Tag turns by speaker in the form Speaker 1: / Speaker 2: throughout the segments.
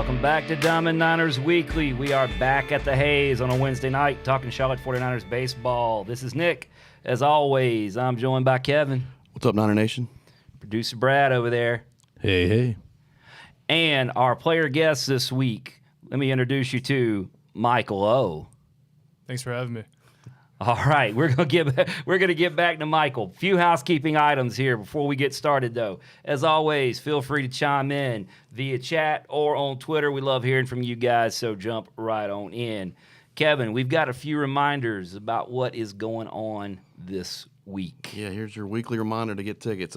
Speaker 1: Welcome back to Diamond Niners Weekly. We are back at the Hayes on a Wednesday night talking Charlotte 49ers baseball. This is Nick. As always, I'm joined by Kevin.
Speaker 2: What's up, Niner Nation?
Speaker 1: Producer Brad over there.
Speaker 3: Hey, hey.
Speaker 1: And our player guest this week, let me introduce you to Michael O.
Speaker 3: Thanks for having me.
Speaker 1: All right, we're gonna get back to Michael. Few housekeeping items here before we get started, though. As always, feel free to chime in via chat or on Twitter. We love hearing from you guys, so jump right on in. Kevin, we've got a few reminders about what is going on this week.
Speaker 2: Yeah, here's your weekly reminder to get tickets.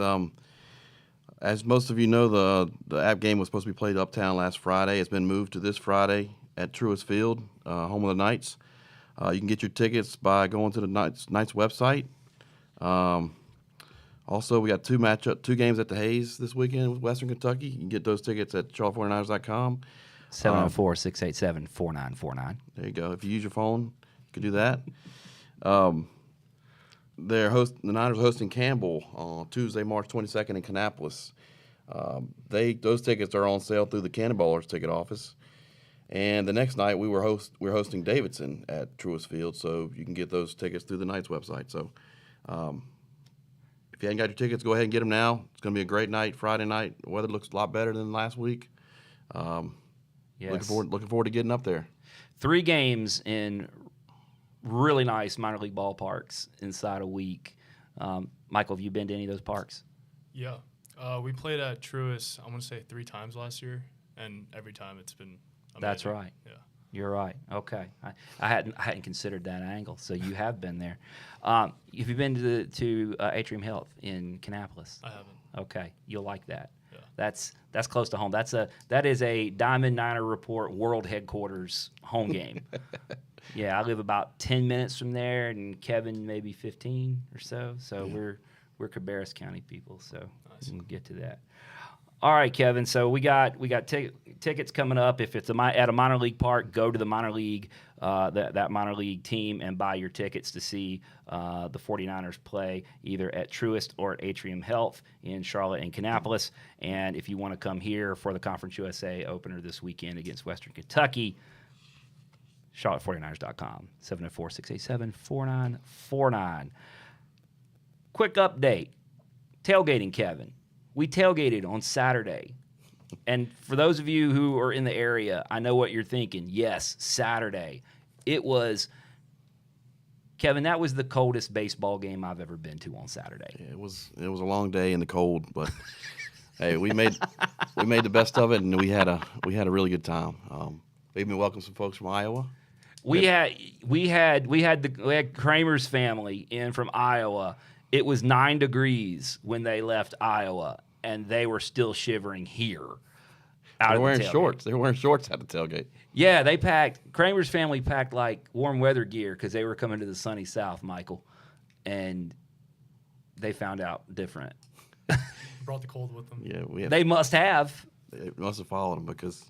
Speaker 2: As most of you know, the app game was supposed to be played uptown last Friday. It's been moved to this Friday at Truist Field, home of the Knights. You can get your tickets by going to the Knights website. Also, we got two games at the Hayes this weekend with Western Kentucky. You can get those tickets at charlotte49ers.com.
Speaker 1: 704-687-4949.
Speaker 2: There you go. If you use your phone, you can do that. The Niners are hosting Campbell on Tuesday, March 22nd in Kannapolis. Those tickets are on sale through the Cannonballers ticket office. And the next night we're hosting Davidson at Truist Field, so you can get those tickets through the Knights website. So if you haven't got your tickets, go ahead and get them now. It's going to be a great night, Friday night. The weather looks a lot better than last week.
Speaker 1: Yes.
Speaker 2: Looking forward to getting up there.
Speaker 1: 3 games in really nice minor league ballparks inside a week. Michael, have you been to any of those parks?
Speaker 3: Yeah. We played at Truist, I want to say 3 times last year, and every time it's been amazing.
Speaker 1: That's right.
Speaker 3: Yeah.
Speaker 1: You're right. Okay. I hadn't considered that angle, so you have been there. Have you been to Atrium Health in Kannapolis?
Speaker 3: I haven't.
Speaker 1: Okay. You'll like that.
Speaker 3: Yeah.
Speaker 1: That's close to home. That is a Diamond Niner Report world headquarters home game. Yeah, I live about 10 minutes from there, and Kevin maybe 15 or so. So yeah. We're Cabarrus County people, so nice. We'll get to that. All right, Kevin. So we got tickets coming up. If it's at a minor league park, go to the minor league that minor league team and buy your tickets to see the 49ers play either at Truist or at Atrium Health in Charlotte and Kannapolis. And if you want to come here for the Conference USA opener this weekend against Western Kentucky, charlotte49ers.com, 704-687-4949. Quick update. Tailgating, Kevin. We tailgated on Saturday. And for those of you who are in the area, I know what you're thinking. Yes, Saturday. It was, Kevin, that was the coldest baseball game I've ever been to on Saturday.
Speaker 2: Yeah, it was a long day in the cold, but hey, we made the best of it, and we had a really good time. We even welcomed some folks from Iowa.
Speaker 1: We had Kramer's family in from Iowa. It was 9 degrees when they left Iowa, and they were still shivering here.
Speaker 2: They were wearing shorts. They were wearing shorts at the tailgate.
Speaker 1: Yeah, Kramer's family packed like warm weather gear because they were coming to the sunny South, Michael, and they found out different.
Speaker 3: Brought the cold with them.
Speaker 2: Yeah,
Speaker 1: they must have.
Speaker 2: They must have followed them because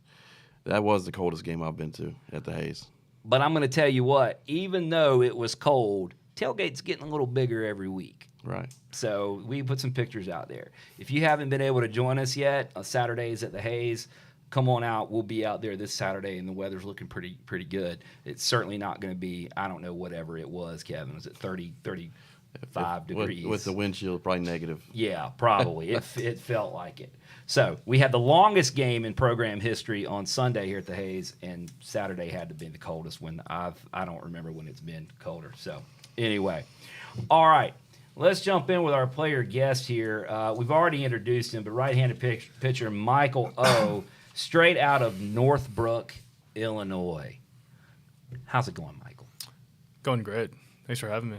Speaker 2: that was the coldest game I've been to at the Hayes.
Speaker 1: But I'm going to tell you what, even though it was cold, tailgate's getting a little bigger every week.
Speaker 2: Right.
Speaker 1: So we put some pictures out there. If you haven't been able to join us yet on Saturdays at the Hayes, come on out. We'll be out there this Saturday, and the weather's looking pretty good. It's certainly not going to be, I don't know, whatever it was, Kevin. Was it 30, 35 degrees?
Speaker 2: With the wind chill, probably negative.
Speaker 1: Yeah, probably. it felt like it. So we had the longest game in program history on Sunday here at the Hayes, and Saturday had to be the coldest one. I don't remember when it's been colder. So anyway, all right. Let's jump in with our player guest here. We've already introduced him, but right-handed pitcher Michael O., straight out of Northbrook, Illinois. How's it going, Michael?
Speaker 3: Going great. Thanks for having me.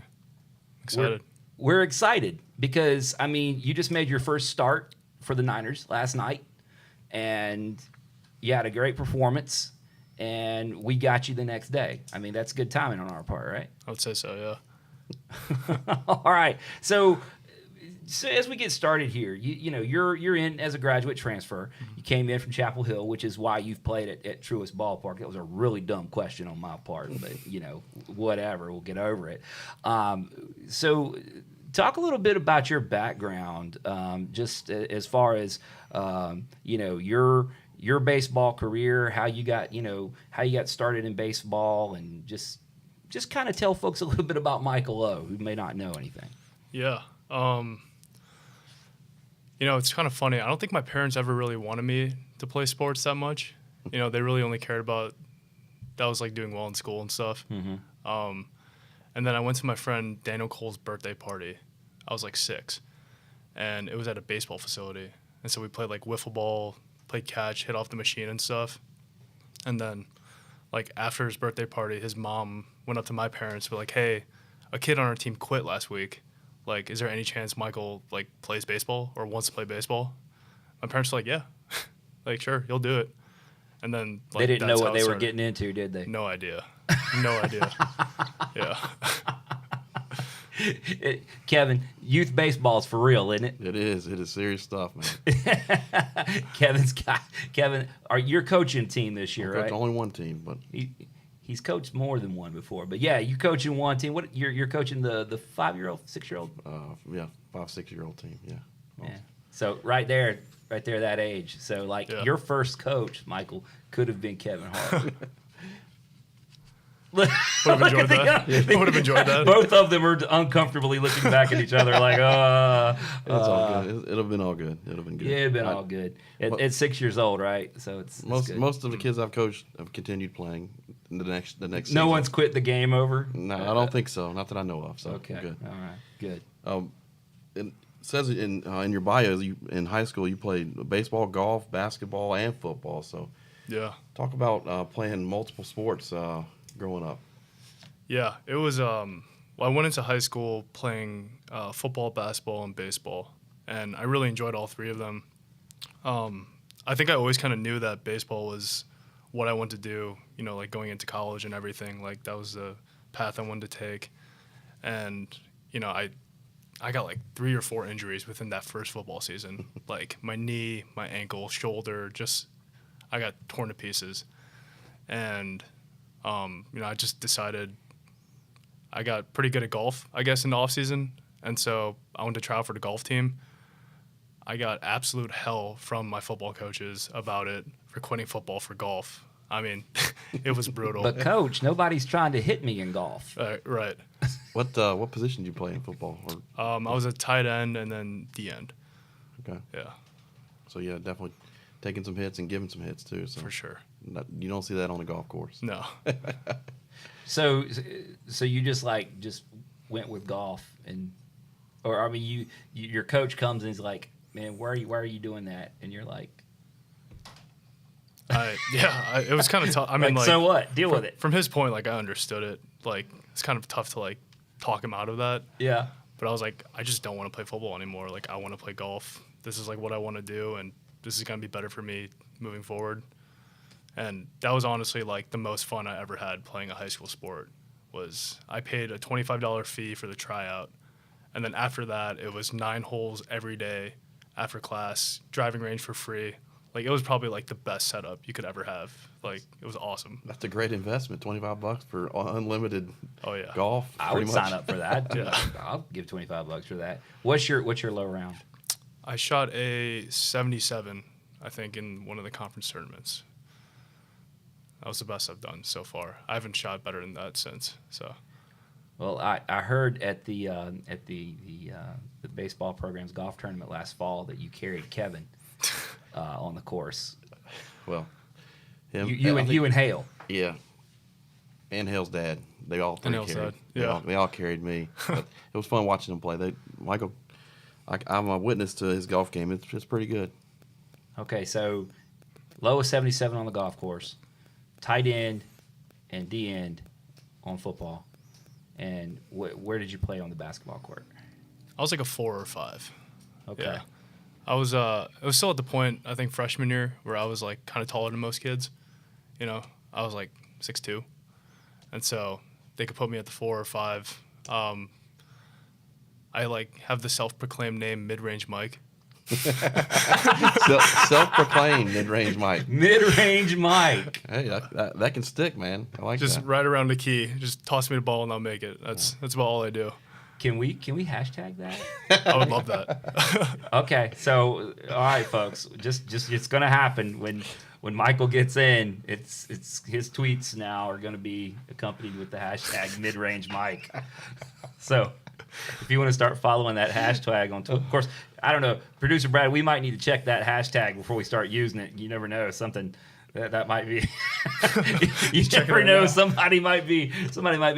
Speaker 3: Excited.
Speaker 1: We're excited because, I mean, you just made your first start for the Niners last night, and you had a great performance, and we got you the next day. I mean, that's good timing on our part, right?
Speaker 3: I would say so, yeah.
Speaker 1: All right. So as we get started here, you're in as a graduate transfer. Mm-hmm. You came in from Chapel Hill, which is why you've played at Truist Ballpark. That was a really dumb question on my part, but whatever. We'll get over it. So talk a little bit about your background, just as far as your your baseball career, how you got started in baseball, and just kind of tell folks a little bit about Michael O, who may not know anything.
Speaker 3: Yeah. It's kind of funny. I don't think my parents ever really wanted me to play sports that much. They really only cared about that I was like doing well in school and stuff.
Speaker 1: Mm-hmm.
Speaker 3: And then I went to my friend Daniel Cole's birthday party. I was like 6, and it was at a baseball facility. And so we played like wiffle ball, played catch, hit off the machine and stuff. And then like after his birthday party, his mom went up to my parents and were like, "Hey, a kid on our team quit last week. Like, is there any chance Michael like plays baseball or wants to play baseball?" My parents were like, "Yeah, like sure, he'll do it." And then like,
Speaker 1: They didn't know
Speaker 3: that's
Speaker 1: what
Speaker 3: how it
Speaker 1: they were
Speaker 3: started.
Speaker 1: getting into, did they?
Speaker 3: No idea. No idea. Yeah.
Speaker 1: Kevin, youth baseball is for real, isn't it?
Speaker 2: It is. It is serious stuff, man.
Speaker 1: Kevin, you're coaching team this year,
Speaker 2: Coach
Speaker 1: right?
Speaker 2: only one team, but
Speaker 1: He's coached more than one before, but yeah, you coaching one team. What you're coaching the 5-year-old, 6-year-old?
Speaker 2: 5-6-year-old team. Yeah.
Speaker 1: Yeah. So right there, that age. So like your first coach, Michael, could have been Kevin Hart.
Speaker 3: Would have enjoyed that. Would have enjoyed that.
Speaker 1: Both of them are uncomfortably looking back at each other like,
Speaker 2: It's all good. It'll have been all good. It'll have been good.
Speaker 1: Yeah, it'd been all good. At 6 years old, right? So it's good.
Speaker 2: Most of the kids I've coached have continued playing the next
Speaker 1: No
Speaker 2: season.
Speaker 1: one's quit the game over?
Speaker 2: No, I don't think so. Not that I know of. So
Speaker 1: Okay.
Speaker 2: good.
Speaker 1: All right. Good.
Speaker 2: It says in your bio, in high school you played baseball, golf, basketball, and football. So
Speaker 3: Yeah.
Speaker 2: talk about playing multiple sports growing up.
Speaker 3: Yeah, it was. Well, I went into high school playing football, basketball, and baseball, and I really enjoyed all three of them. I think I always kind of knew that baseball was what I wanted to do. Like going into college and everything. Like that was the path I wanted to take, and I got like 3 or 4 injuries within that first football season. Like my knee, my ankle, shoulder, I got torn to pieces, and I just decided I got pretty good at golf, I guess, in the off season, and so I went to try out for the golf team. I got absolute hell from my football coaches about it for quitting football for golf. I mean, it was brutal.
Speaker 1: But coach, nobody's trying to hit me in golf.
Speaker 3: Right.
Speaker 2: What position did you play in football?
Speaker 3: I was a tight end and then D end.
Speaker 2: Okay.
Speaker 3: Yeah,
Speaker 2: So yeah, definitely taking some hits and giving some hits too. So
Speaker 3: for sure.
Speaker 2: you don't see that on the golf course.
Speaker 3: No.
Speaker 1: So you just went with golf, your coach comes and he's like, "Man, why are you doing that?" And you're like,
Speaker 3: it was kind of tough. I mean, like,
Speaker 1: so what? Deal with it.
Speaker 3: From his point, like I understood it. Like it's kind of tough to like talk him out of that.
Speaker 1: Yeah.
Speaker 3: But I was like, I just don't want to play football anymore. Like I want to play golf. This is like what I want to do, and this is gonna be better for me moving forward. And that was honestly like the most fun I ever had playing a high school sport. Was I paid a $25 fee for the tryout, and then after that it was 9 holes every day after class, driving range for free. Like it was probably like the best setup you could ever have. Like it was awesome.
Speaker 2: That's a great investment. $25 for unlimited
Speaker 3: Oh yeah.
Speaker 2: golf.
Speaker 1: I would
Speaker 2: pretty
Speaker 1: sign
Speaker 2: much.
Speaker 1: up for that.
Speaker 3: Yeah.
Speaker 1: I'll give $25 for that. What's your low round?
Speaker 3: I shot a 77, I think, in one of the conference tournaments. That was the best I've done so far. I haven't shot better than that since. So,
Speaker 1: Well, I heard at the baseball program's golf tournament last fall that you carried Kevin on the course.
Speaker 2: Well, him,
Speaker 1: You and Hale.
Speaker 2: Yeah. And Hale's dad. They all three
Speaker 3: Hale's
Speaker 2: carried.
Speaker 3: dad, yeah.
Speaker 2: They all carried me. But it was fun watching them play. Michael, I'm a witness to his golf game. It's pretty good.
Speaker 1: Okay, so low of 77 on the golf course, tight end and D end on football. And where did you play on the basketball court?
Speaker 3: I was like a 4 or 5.
Speaker 1: Okay.
Speaker 3: Yeah. I was still at the point, I think, freshman year where I was like kind of taller than most kids. I was like 6'2". And so they could put me at the 4 or 5. I like have the self-proclaimed name Mid-Range Mike.
Speaker 2: Self-proclaimed mid-range Mike.
Speaker 1: Mid-range Mike.
Speaker 2: Hey, that can stick, man. I like
Speaker 3: Just
Speaker 2: that.
Speaker 3: right around the key. Just toss me the ball and I'll make it. That's about all I do.
Speaker 1: Can we hashtag that?
Speaker 3: I would love that.
Speaker 1: Okay, so all right, folks, just it's gonna happen when Michael gets in, it's his tweets now are going to be accompanied with the hashtag mid-range Mike. So if you want to start following that hashtag on Twitter, of course, I don't know, producer Brad, we might need to check that hashtag before we start using it. You never know, something that might be. You never know, somebody might be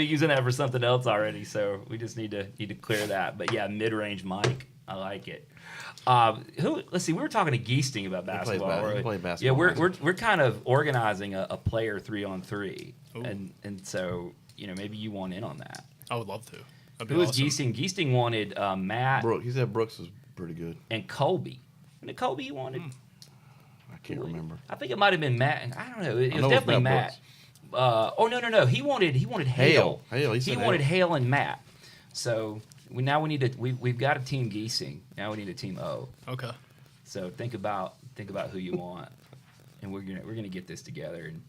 Speaker 1: using that for something else already. So we just need to clear that. But yeah, mid-range Mike, I like it. Let's see. We were talking to Geesting about basketball.
Speaker 2: He played basketball.
Speaker 1: Yeah, we're kind of organizing a player 3-on-3, and so maybe you want in on that.
Speaker 3: I would love to.
Speaker 1: Who was Geesting? Geesting wanted Matt.
Speaker 2: He said Brooks was pretty good.
Speaker 1: And Colby. And Colby you wanted.
Speaker 2: I can't remember.
Speaker 1: I think it might have been Matt. I don't know. It was definitely Matt. No. He wanted Hale.
Speaker 2: He
Speaker 1: wanted Hale and Matt. So now we need to. We've got a team Geesing. Now we need a team O.
Speaker 3: Okay.
Speaker 1: So think about who you want, and we're gonna get this together. And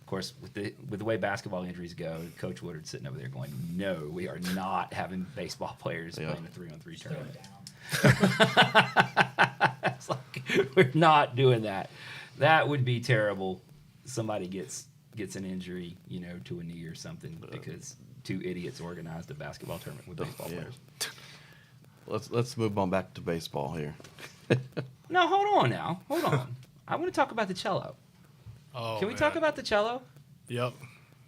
Speaker 1: of course, with the way basketball injuries go, Coach Woodard's sitting over there going, "No, we are not having baseball players playing a 3-on-3 tournament." It's like we're not doing that. That would be terrible. Somebody gets an injury, to a knee or something because two idiots organized a basketball tournament with baseball players.
Speaker 2: Let's move on back to baseball here.
Speaker 1: No, hold on now. Hold on. I want to talk about the cello.
Speaker 3: Oh,
Speaker 1: Can we talk about the cello?
Speaker 3: Yep.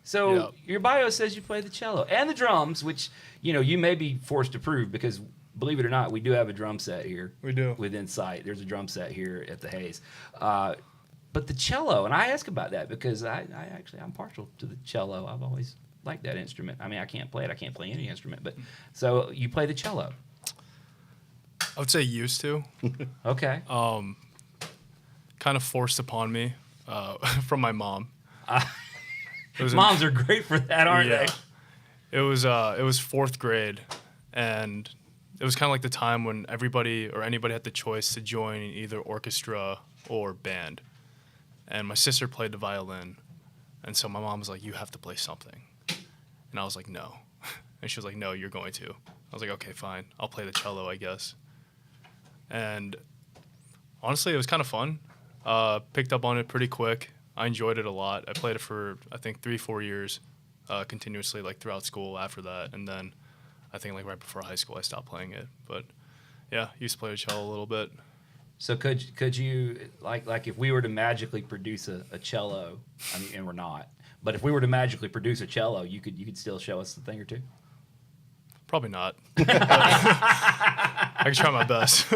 Speaker 1: So your bio says you play the cello and the drums, which you may be forced to prove because, believe it or not, we do have a drum set here.
Speaker 3: We do.
Speaker 1: Within sight. There's a drum set here at the Hayes. But the cello, and I ask about that because I'm partial to the cello. I've always liked that instrument. I mean, I can't play it. I can't play any instrument. But so you play the cello.
Speaker 3: I would say used to.
Speaker 1: Okay.
Speaker 3: Kind of forced upon me from my mom.
Speaker 1: Moms are great for that, aren't they?
Speaker 3: It was fourth grade, and it was kind of like the time when everybody or anybody had the choice to join either orchestra or band. And my sister played the violin, and so my mom was like, "You have to play something," and I was like, "No," and she was like, "No, you're going to." I was like, "Okay, fine, I'll play the cello, I guess." And honestly, it was kind of fun. Picked up on it pretty quick. I enjoyed it a lot. I played it for I think 3-4 years, continuously, like throughout school. After that, and then I think like right before high school, I stopped playing it. But yeah, used to play the cello a little bit.
Speaker 1: So could you like if we were to magically produce a cello, I mean, and we're not, but if we were to magically produce a cello, you could still show us a thing or two?
Speaker 3: Probably not. I can try my best.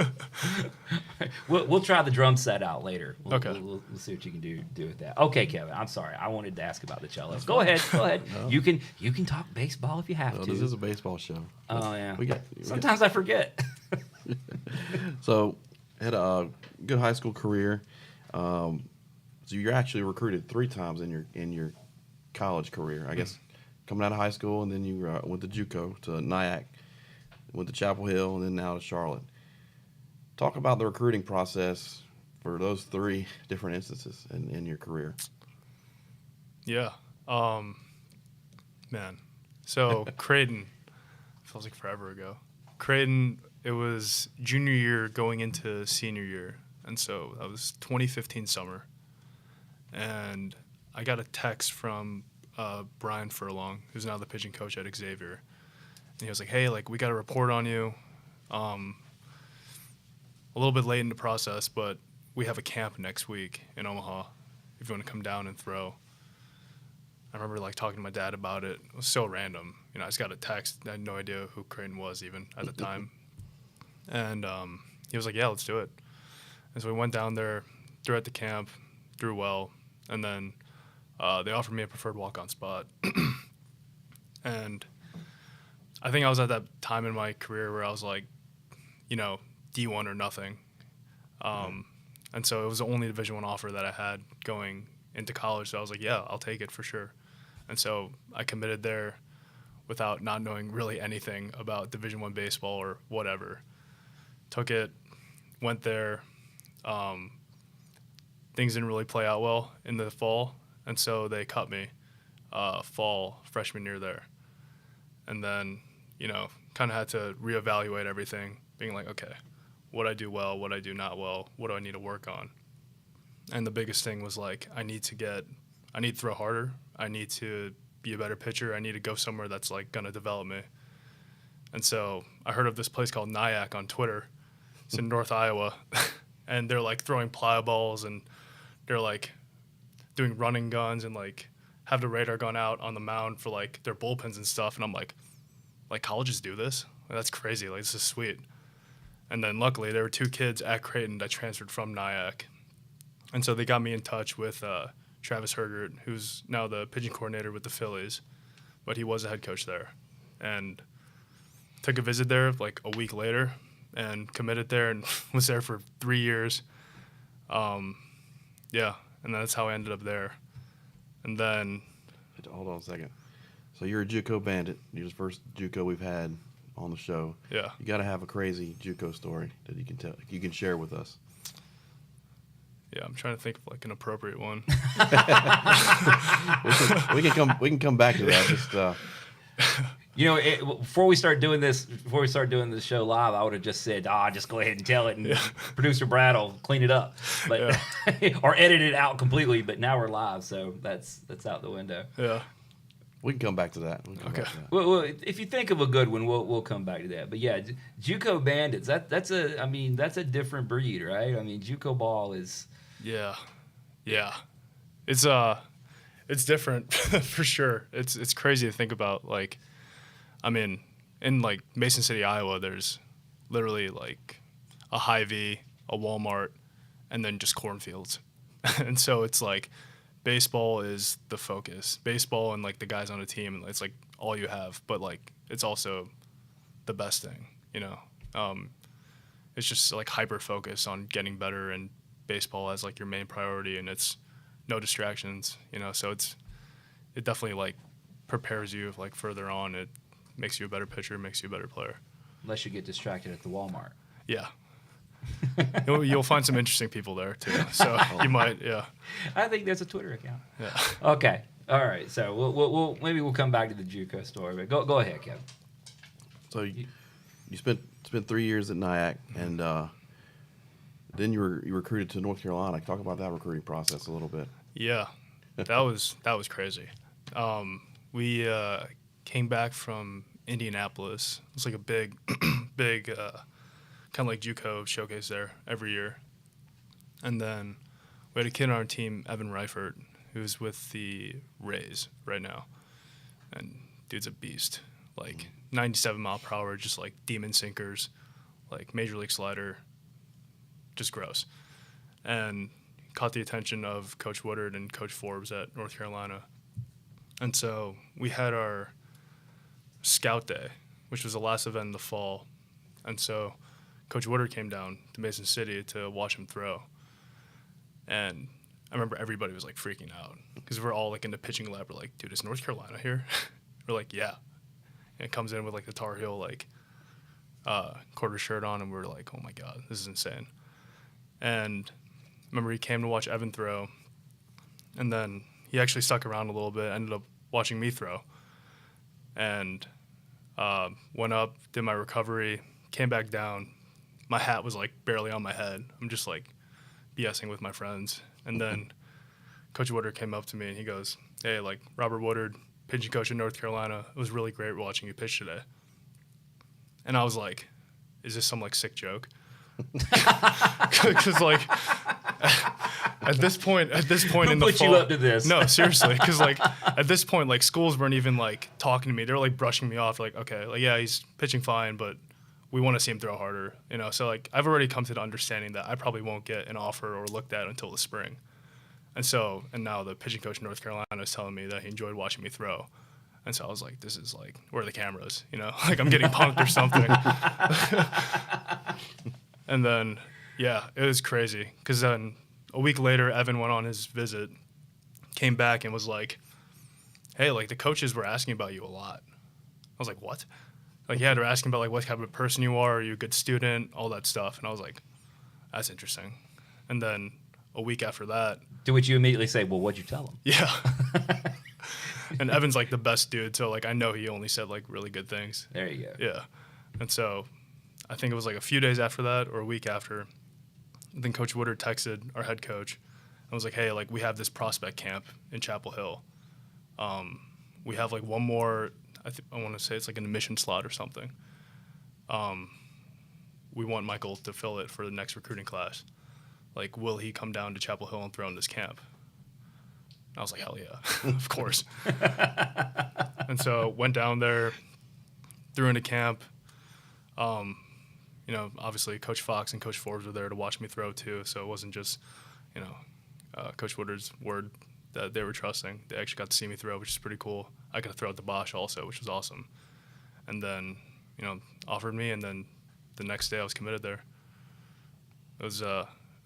Speaker 1: We'll try the drum set out later.
Speaker 3: Okay.
Speaker 1: We'll see what you can do with that. Okay, Kevin. I'm sorry. I wanted to ask about the cello. Go ahead. No. You can talk baseball if you have to.
Speaker 2: This is a baseball show.
Speaker 1: Oh yeah.
Speaker 2: Sometimes
Speaker 1: I forget.
Speaker 2: So, had a good high school career. So you're actually recruited 3 times in your college career, I guess. Coming out of high school, and then you went to JUCO to Nyack, went to Chapel Hill, and then now to Charlotte. Talk about the recruiting process for those 3 different instances in your career.
Speaker 3: Yeah. Man. So Creighton, feels like forever ago. Creighton, it was junior year going into senior year. And so that was 2015 summer. And I got a text from Brian Furlong, who's now the pitching coach at Xavier. And he was like, "Hey, we got a report on you. A little bit late in the process, but we have a camp next week in Omaha if you want to come down and throw." I remember talking to my dad about it. It was so random. I just got a text. I had no idea who Creighton was even at the time. And he was like, "Yeah, let's do it." And so we went down there, threw at the camp, threw well, and then they offered me a preferred walk-on spot. And I think I was at that time in my career where I was like, D1 or nothing. And so it was the only Division I offer that I had going into college. So I was like, yeah, I'll take it for sure. And so I committed there without not knowing really anything about Division I baseball or whatever. Took it, went there. Things didn't really play out well in the fall. And so they cut me fall freshman year there. And then, kind of had to reevaluate everything, being like, okay, what I do well, what I do not well, what do I need to work on? And the biggest thing was like, I need to throw harder. I need to be a better pitcher. I need to go somewhere that's like going to develop me. And so I heard of this place called Nyack on Twitter. It's in North Iowa. And they're like throwing plyo balls, and they're like doing running guns, and like have the radar gun out on the mound for like their bullpens and stuff. And I'm like colleges do this? Like, that's crazy. Like, this is sweet. And then luckily there were 2 kids at Creighton that transferred from Nyack. And so they got me in touch with Travis Hergert, who's now the pitching coordinator with the Phillies, but he was a head coach there. And took a visit there like a week later and committed there and was there for 3 years. Yeah, and that's how I ended up there. And then...
Speaker 2: Hold on a second. So you're a JUCO bandit. You're the first JUCO we've had on the show.
Speaker 3: Yeah.
Speaker 2: You got to have a crazy JUCO story that you can share with us.
Speaker 3: Yeah, I'm trying to think of like an appropriate one.
Speaker 2: we can come back to that. Just
Speaker 1: You know, before we start doing this show live, I would have just said, just go ahead and tell it, and producer Brad will clean it up, but or edit it out completely. But now we're live, so that's out the window.
Speaker 3: Yeah.
Speaker 2: we can come back to that.
Speaker 3: Okay.
Speaker 1: Well, if you think of a good one, we'll come back to that. But yeah, JUCO bandits. That's a different breed, right? I mean, JUCO ball is.
Speaker 3: Yeah. It's different for sure. It's crazy to think about. Like, I mean, in like Mason City, Iowa, there's literally like a Hy-Vee, a Walmart, and then just cornfields. And so it's like baseball is the focus. Baseball and like the guys on the team, it's like all you have. But like it's also the best thing, you know. It's just like hyper focus on getting better, and baseball as like your main priority, and it's no distractions, you know. So it definitely like prepares you like further on. It makes you a better pitcher, makes you a better player. Unless
Speaker 1: you get distracted at the Walmart.
Speaker 3: Yeah. You'll find some interesting people there too. So you might, yeah.
Speaker 1: I think there's a Twitter account.
Speaker 3: Yeah.
Speaker 1: Okay. All right. So we'll maybe we'll come back to the JUCO story, but go ahead, Kevin.
Speaker 2: So you spent 3 years at Nyack, and then you were recruited to North Carolina. Talk about that recruiting process a little bit.
Speaker 3: Yeah, that was crazy. We came back from Indianapolis. It was like a big kind of like JUCO showcase there every year. And then we had a kid on our team, Evan Reifert, who's with the Rays right now. And dude's a beast. Like 97 mile per hour, just like demon sinkers, like major league slider, just gross. And caught the attention of Coach Woodard and Coach Forbes at North Carolina. And so we had our scout day, which was the last event in the fall. And so Coach Woodard came down to Mason City to watch him throw. And I remember everybody was like freaking out because we're all like in the pitching lab. We're like, dude, is North Carolina here? We're like, yeah. And it comes in with like the Tar Heel like quarter shirt on, and we're like, oh my God, this is insane. And I remember he came to watch Evan throw, and then he actually stuck around a little bit, ended up watching me throw, and went up, did my recovery, came back down. My hat was like barely on my head. I'm just like BSing with my friends. And then Coach Woodard came up to me and he goes, hey, like Robert Woodard, pitching coach in North Carolina, it was really great watching you pitch today. And I was like, is this some like sick joke? Because like at this point in the
Speaker 1: put
Speaker 3: fall,
Speaker 1: you up to this?
Speaker 3: No, seriously, because like at this point, like schools weren't even like talking to me. They were like brushing me off. Like, okay, like yeah, he's pitching fine, but we want to see him throw harder, you know. So like I've already come to the understanding that I probably won't get an offer or looked at until the spring. And now the pitching coach in North Carolina is telling me that he enjoyed watching me throw. And so I was like, this is like, where are the cameras? You know, like I'm getting punked or something. And then, yeah, it was crazy. Because then a week later, Evan went on his visit, came back and was like, hey, like the coaches were asking about you a lot. I was like, what? Like, yeah, they're asking about like what type of person you are you a good student, all that stuff. And I was like, that's interesting. And then a week after that.
Speaker 1: To which you immediately say, well, what'd you tell them?
Speaker 3: Yeah. And Evan's like the best dude, so like I know he only said like really good things.
Speaker 1: There you go.
Speaker 3: Yeah. And so I think it was like a few days after that or a week after, then Coach Woodard texted our head coach I was like, hey, like we have this prospect camp in Chapel Hill. We have like one more, I want to say it's like an admission slot or something. We want Michael to fill it for the next recruiting class. Like, will he come down to Chapel Hill and throw in this camp? I was like, hell yeah, of course. And so went down there, threw into camp. You know, obviously Coach Fox and Coach Forbes were there to watch me throw too. So it wasn't just, you know, Coach Woodard's word that they were trusting. They actually got to see me throw, which is pretty cool. I got to throw at the Bosch also, which was awesome. And then, you know, offered me, and then the next day I was committed there. It was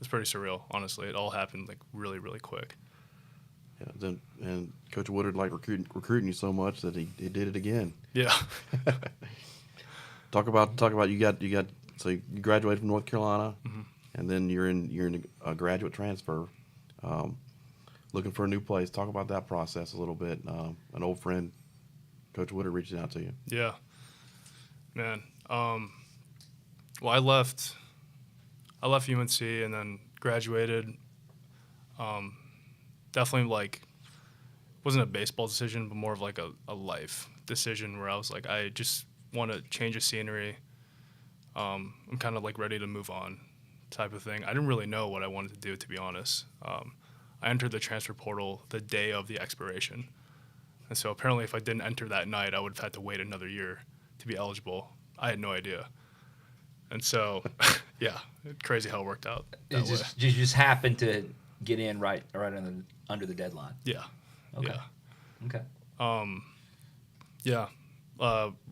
Speaker 3: pretty surreal, honestly. It all happened like really, really quick.
Speaker 2: Yeah, and Coach Woodard liked recruiting you so much that he did it again.
Speaker 3: Yeah.
Speaker 2: Talk about you got so you graduated from North Carolina, and then you're in a graduate transfer, looking for a new place. Talk about that process a little bit. An old friend, Coach Woodard, reaching out to you.
Speaker 3: Yeah, man. Well, I left UNC and then graduated. Definitely like wasn't a baseball decision, but more of like a life decision where I was like, I just want to change of scenery. I'm kind of like ready to move on type of thing. I didn't really know what I wanted to do, to be honest. I entered the transfer portal the day of the expiration. And so apparently if I didn't enter that night, I would have had to wait another year to be eligible. I had no idea. And so, yeah, crazy how it worked out.
Speaker 1: You just happened to get in right under the deadline.
Speaker 3: Yeah.
Speaker 1: Okay.
Speaker 3: Yeah.
Speaker 1: Okay.
Speaker 3: Yeah.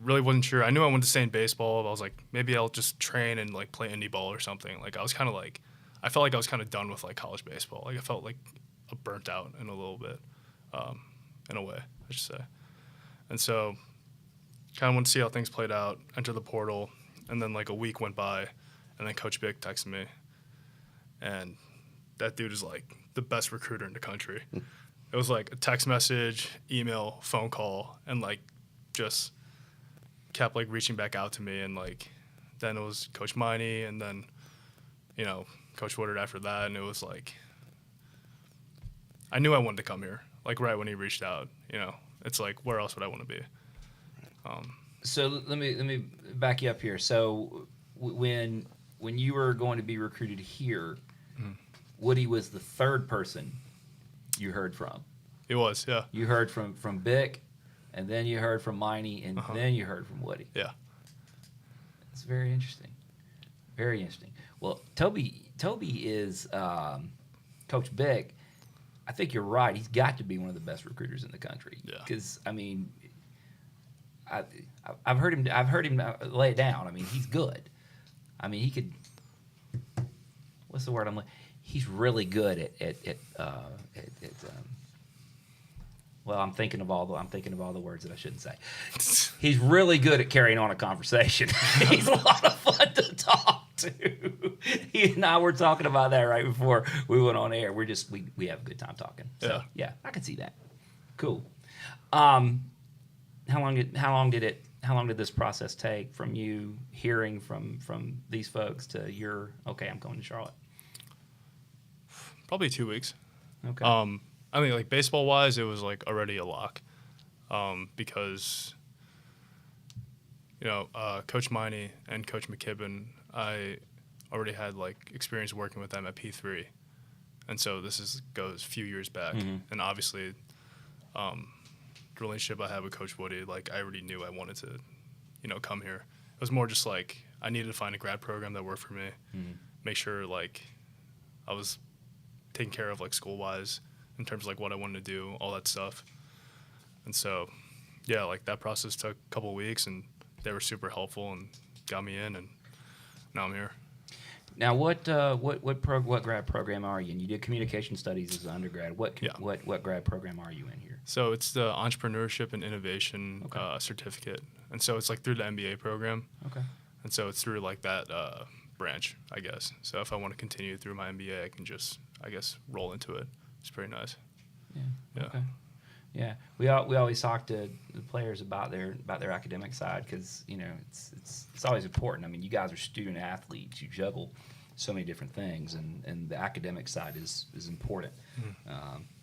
Speaker 3: Really wasn't sure. I knew I wanted to stay in baseball. I was like, maybe I'll just train and like play indie ball or something. Like I felt like I was kind of done with like college baseball. Like I felt like burnt out in a little bit, in a way, I should say. And so kind of wanted to see how things played out, enter the portal, and then like a week went by, and then Coach Bick texted me, and that dude is like the best recruiter in the country. It was like a text message, email, phone call, and like just kept like reaching back out to me. And like then it was Coach Miney, and then, you know, Coach Woodard after that. And it was like, I knew I wanted to come here, like right when he reached out. You know, it's like, where else would I want to be?
Speaker 1: So let me back you up here. So when you were going to be recruited here, Woody was the third person you heard from.
Speaker 3: It was, yeah.
Speaker 1: You heard from Bick, and then you heard from Miney, and then you heard from Woody.
Speaker 3: Yeah.
Speaker 1: It's very interesting. Very interesting. Well, Toby is Coach Bick. I think you're right. He's got to be one of the best recruiters in the country.
Speaker 3: Yeah.
Speaker 1: Because I mean, I've heard him lay it down. I mean, he's good. I mean, he could. What's the word I'm like? He's really good at well, I'm thinking of all the words that I shouldn't say. He's really good at carrying on a conversation. He's a lot of fun to talk to. He and I were talking about that right before we went on air. We have a good time talking. So yeah, I can see that. Cool. How long did this process take from you hearing from these folks to your okay, I'm going to Charlotte?
Speaker 3: Probably 2 weeks.
Speaker 1: Okay.
Speaker 3: I mean, like baseball wise, it was like already a lock, because you know Coach Miney and Coach McKibben, I already had like experience working with them at P3, and so this goes a few years back, and obviously, the relationship I had with Coach Woody, like I already knew I wanted to, you know, come here. It was more just like I needed to find a grad program that worked for me, make sure like I was taken care of like school wise in terms of like what I wanted to do, all that stuff. And so, yeah, like that process took a couple of weeks, and they were super helpful and got me in, and now I'm here.
Speaker 1: Now, what grad program are you in? You did communication studies as an undergrad. What grad program are you in here?
Speaker 3: So it's the Entrepreneurship and Innovation certificate, and so it's like through the MBA program. Okay. And so it's through like that branch, I guess. So if I want to continue through my MBA, I can just, I guess, roll into it. It's pretty nice. Yeah.
Speaker 1: Okay. Yeah. We always talk to the players about their academic side because, you know, it's always important. I mean, you guys are student athletes. You juggle so many different things, and the academic side is important.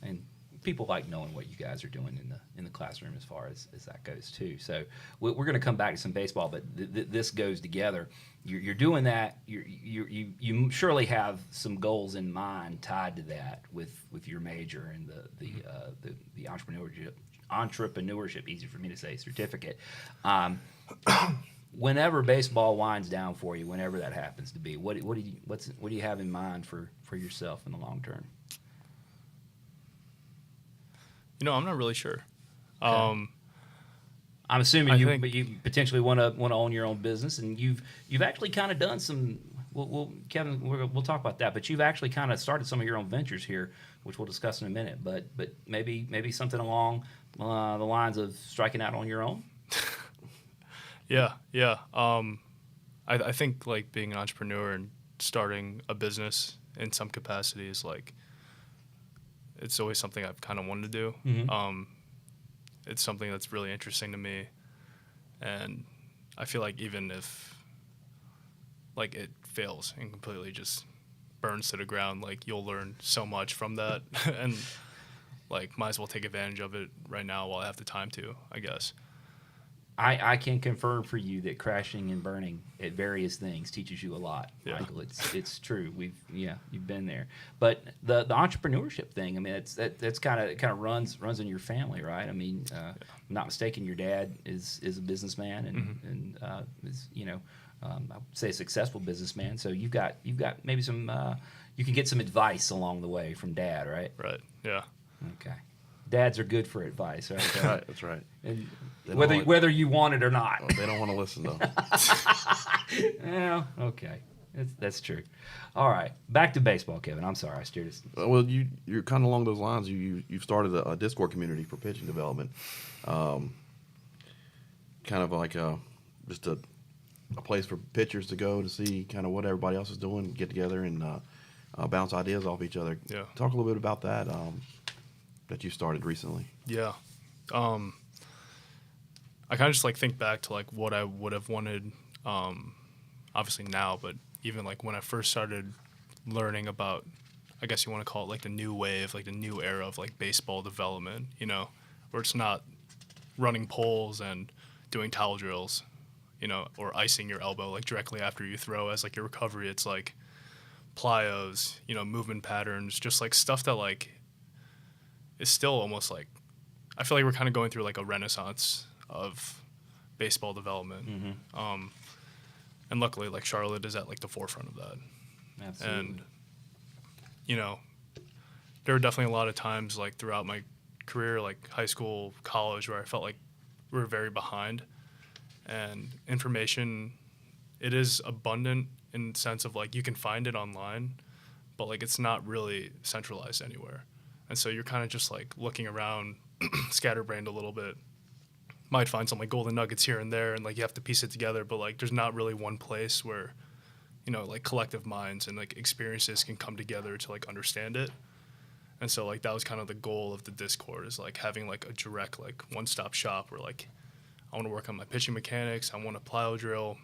Speaker 1: And people like knowing what you guys are doing in the classroom as far as that goes too. So we're going to come back to some baseball, but this goes together. You're doing that. You surely have some goals in mind tied to that with your major and the entrepreneurship, easy for me to say, certificate. Whenever baseball winds down for you, whenever that happens to be, what do you have in mind for yourself in the long term?
Speaker 3: I'm not really sure.
Speaker 1: Okay. I'm assuming you potentially want to own your own business, and you've actually kind of done some. Kevin, we'll talk about that, but you've actually kind of started some of your own ventures here, which we'll discuss in a minute. But maybe something along the lines of striking out on your own.
Speaker 3: Yeah. I think like being an entrepreneur and starting a business in some capacity is like, it's always something I've kind of wanted to do.
Speaker 1: Mm-hmm.
Speaker 3: It's something that's really interesting to me, and I feel like even if like it fails and completely just burns to the ground, like you'll learn so much from that, and like might as well take advantage of it right now while I have the time to, I guess.
Speaker 1: I can confirm for you that crashing and burning at various things teaches you a lot,
Speaker 3: Yeah.
Speaker 1: Michael. It's true. You've been there. But the entrepreneurship thing, I mean, that's kind of runs in your family, right? I mean, I'm not mistaken, your dad is a businessman and is I would say a successful businessman. So you've got maybe some you can get some advice along the way from dad, right?
Speaker 3: Right. Yeah.
Speaker 1: Okay. Dads are good for advice, right?
Speaker 2: Right, that's right.
Speaker 1: And
Speaker 2: They
Speaker 1: whether you want it or not.
Speaker 2: Oh, they don't want to listen though.
Speaker 1: Well, okay, that's true. All right, back to baseball, Kevin. I'm sorry, I steered us.
Speaker 2: Well, you're kind of along those lines. You've started a Discord community for pitching development, kind of like just a place for pitchers to go to see kind of what everybody else is doing, get together and bounce ideas off each other.
Speaker 3: Yeah.
Speaker 2: Talk a little bit about that that you started recently.
Speaker 3: Yeah. I kind of just like think back to like what I would have wanted, obviously now, but even like when I first started learning about, I guess you want to call it like the new wave, like the new era of like baseball development, where it's not running poles and doing towel drills, or icing your elbow like directly after you throw as like your recovery. It's like plyos, movement patterns, just like stuff that like is still almost like, I feel like we're kind of going through like a renaissance of baseball development.
Speaker 1: Mm-hmm.
Speaker 3: And luckily like Charlotte is at like the forefront of that.
Speaker 1: Absolutely.
Speaker 3: And, there were definitely a lot of times like throughout my career, like high school, college, where I felt like we were very behind. And information, it is abundant in the sense of like you can find it online, but like it's not really centralized anywhere. And so you're kind of just like looking around, scatterbrained a little bit. Might find some like golden nuggets here and there, and like you have to piece it together. But like there's not really one place where, like collective minds and like experiences can come together to like understand it. And so like that was kind of the goal of the Discord, is like having like a direct like one-stop shop where like I want to work on my pitching mechanics, I want a plyo drill,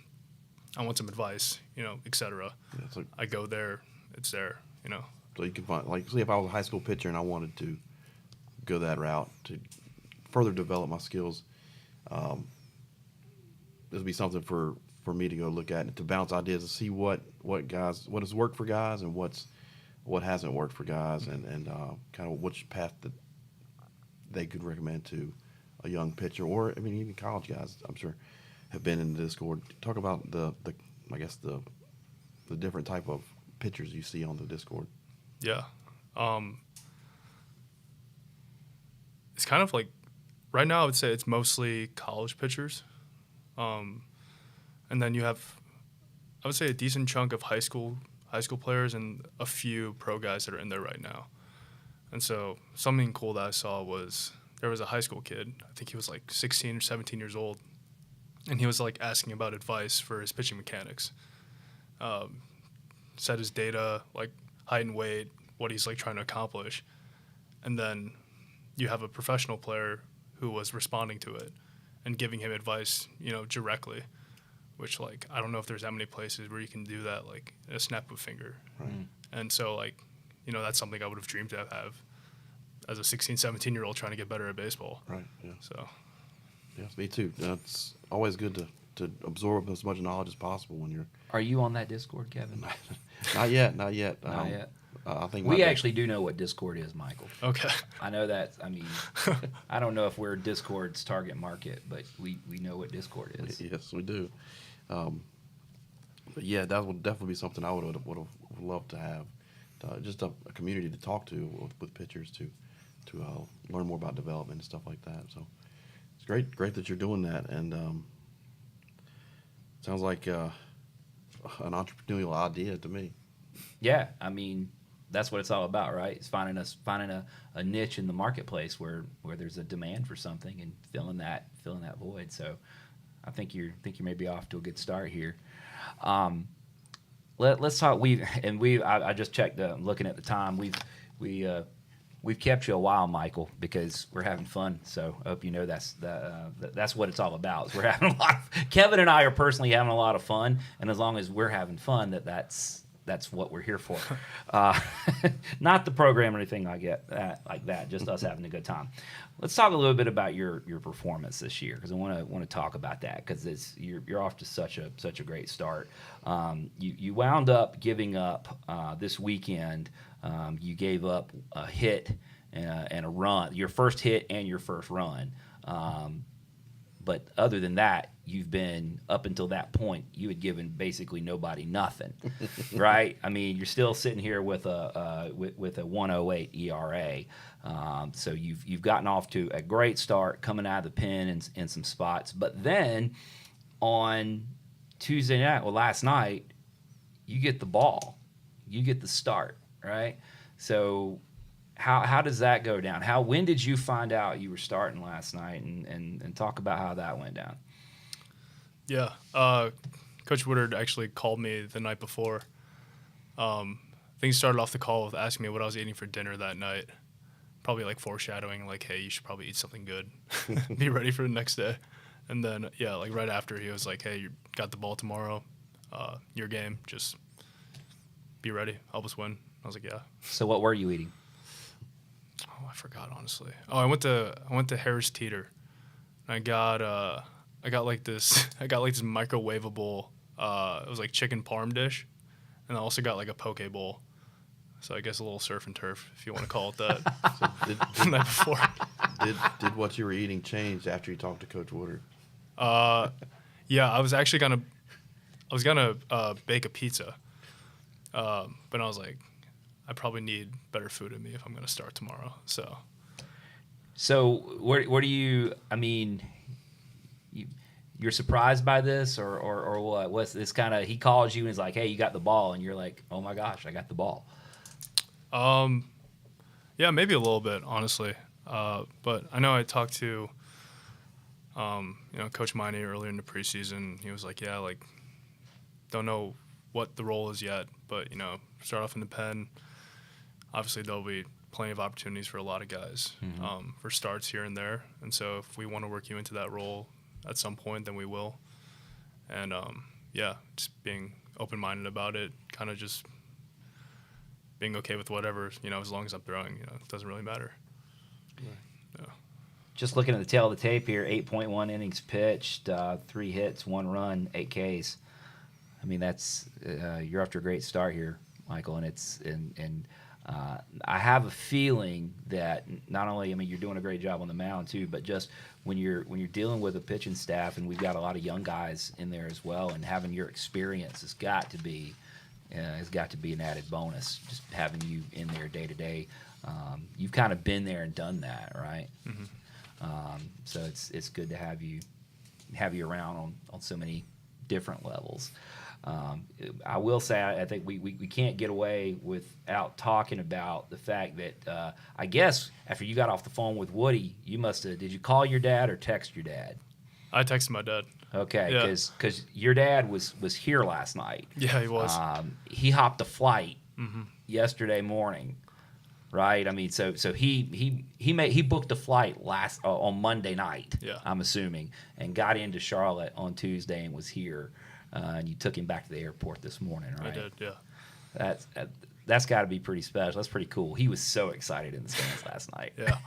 Speaker 3: I want some advice, etc.
Speaker 2: Yeah, it's like,
Speaker 3: I go there, it's there.
Speaker 2: so you can find, like, say if I was a high school pitcher and I wanted to go that route to further develop my skills, this would be something for me to go look at and to bounce ideas to see what has worked for guys and what hasn't worked for guys, and kind of which path that they could recommend to a young pitcher, or I mean even college guys I'm sure have been in the Discord. Talk about the different type of pitchers you see on the Discord.
Speaker 3: Yeah. It's kind of like, right now I would say it's mostly college pitchers. And then you have, I would say, a decent chunk of high school players and a few pro guys that are in there right now. And so something cool that I saw was there was a high school kid, I think he was like 16 or 17 years old, and he was like asking about advice for his pitching mechanics. Set his data, like height and weight, what he's like trying to accomplish. And then you have a professional player who was responding to it and giving him advice, directly, which like I don't know if there's that many places where you can do that like a snap of a finger.
Speaker 2: Right.
Speaker 3: And so like, you know, that's something I would have dreamed to have as a 16, 17-year-old trying to get better at baseball.
Speaker 2: Right. Yeah.
Speaker 3: So
Speaker 2: Yeah. Me too. It's always good to absorb as much knowledge as possible when you're.
Speaker 1: Are you on that Discord, Kevin?
Speaker 2: Not yet. Not yet.
Speaker 1: Not yet.
Speaker 2: I think
Speaker 1: We actually do know what Discord is, Michael.
Speaker 3: okay.
Speaker 1: I know that. I mean, I don't know if we're Discord's target market, but we know what Discord is.
Speaker 2: Yes, we do. But yeah, that would definitely be something I would have loved to have. Just a community to talk to with pitchers to learn more about development and stuff like that. So it's great that you're doing that, and sounds like an entrepreneurial idea to me.
Speaker 1: Yeah, I mean, that's what it's all about, right? It's finding a niche in the marketplace where there's a demand for something and filling that void. So I think you may be off to a good start here. Let's talk. I just checked. Looking at the time, we've kept you a while, Michael, because we're having fun. So I hope you know that's what it's all about. Is we're having a lot. Kevin and I are personally having a lot of fun, and as long as we're having fun, that's what we're here for. Not the program or anything like that. Just us having a good time. Let's talk a little bit about your performance this year, because I want to talk about that, because you're off to such a great start. You wound up giving up this weekend. You gave up a hit and a run, your first hit and your first run. But other than that, you've been, up until that point, you had given basically nobody nothing, right? I mean, you're still sitting here with a 1.08 ERA. So you've gotten off to a great start, coming out of the pen in some spots. But then on Tuesday night, last night, you get the ball, you get the start, right? So how does that go down? When did you find out you were starting last night, and talk about how that went down?
Speaker 3: Yeah. Coach Woodard actually called me the night before. Things started off the call with asking me what I was eating for dinner that night. Probably like foreshadowing, like, hey, you should probably eat something good. Be ready for the next day. And then, yeah, like right after, he was like, hey, you got the ball tomorrow. Your game. Just be ready. Help us win. I was like, yeah.
Speaker 1: So what were you eating?
Speaker 3: Oh, I forgot, honestly. Oh, I went to Harris Teeter. I got like this microwavable it was like chicken parm dish, and I also got like a poke bowl. So I guess a little surf and turf, if you want to call it that.
Speaker 2: So
Speaker 3: the night before.
Speaker 2: Did what you were eating change after you talked to Coach Woodard?
Speaker 3: Yeah, I was gonna bake a pizza, but I was like, I probably need better food in me if I'm gonna start tomorrow.
Speaker 1: So where do you? I mean, you're surprised by this, or what? What's this kind of? He calls you and is like, "Hey, you got the ball," and you're like, "Oh my gosh, I got the ball."
Speaker 3: Yeah, maybe a little bit, honestly. But I know I talked to, Coach Miney earlier in the preseason. He was like, "Yeah, like, don't know what the role is yet, but start off in the pen. Obviously, there'll be plenty of opportunities for a lot of guys for starts here and there. And so if we want to work you into that role at some point, then we will. And, just being open-minded about it, kind of just being okay with whatever, as long as I'm throwing, it doesn't really matter.
Speaker 2: Right.
Speaker 3: Yeah.
Speaker 1: Just looking at the tail of the tape here, 8.1 innings pitched, 3 hits, 1 run, 8 Ks. I mean, that's you're off to a great start here, Michael, and I have a feeling that not only, you're doing a great job on the mound too, but just when you're dealing with a pitching staff, and we've got a lot of young guys in there as well, and having your experience has got to be an added bonus. Just having you in there day to day, you've kind of been there and done that, right? Mm-hmm. So it's good to have you around on so many different levels. I will say I think we can't get away without talking about the fact that I guess after you got off the phone with Woody, you must have, did you call your dad or text your dad?
Speaker 3: I texted my dad.
Speaker 1: Okay,
Speaker 3: Yeah.
Speaker 1: because your dad was here last night.
Speaker 3: Yeah, he was.
Speaker 1: He hopped a flight yesterday morning, right? So he booked a flight on Monday night.
Speaker 3: Yeah.
Speaker 1: I'm assuming, and got into Charlotte on Tuesday and was here. and you took him back to the airport this morning, right?
Speaker 3: I did, yeah.
Speaker 1: That's got to be pretty special. That's pretty cool. He was so excited in the stands last night.
Speaker 3: Yeah.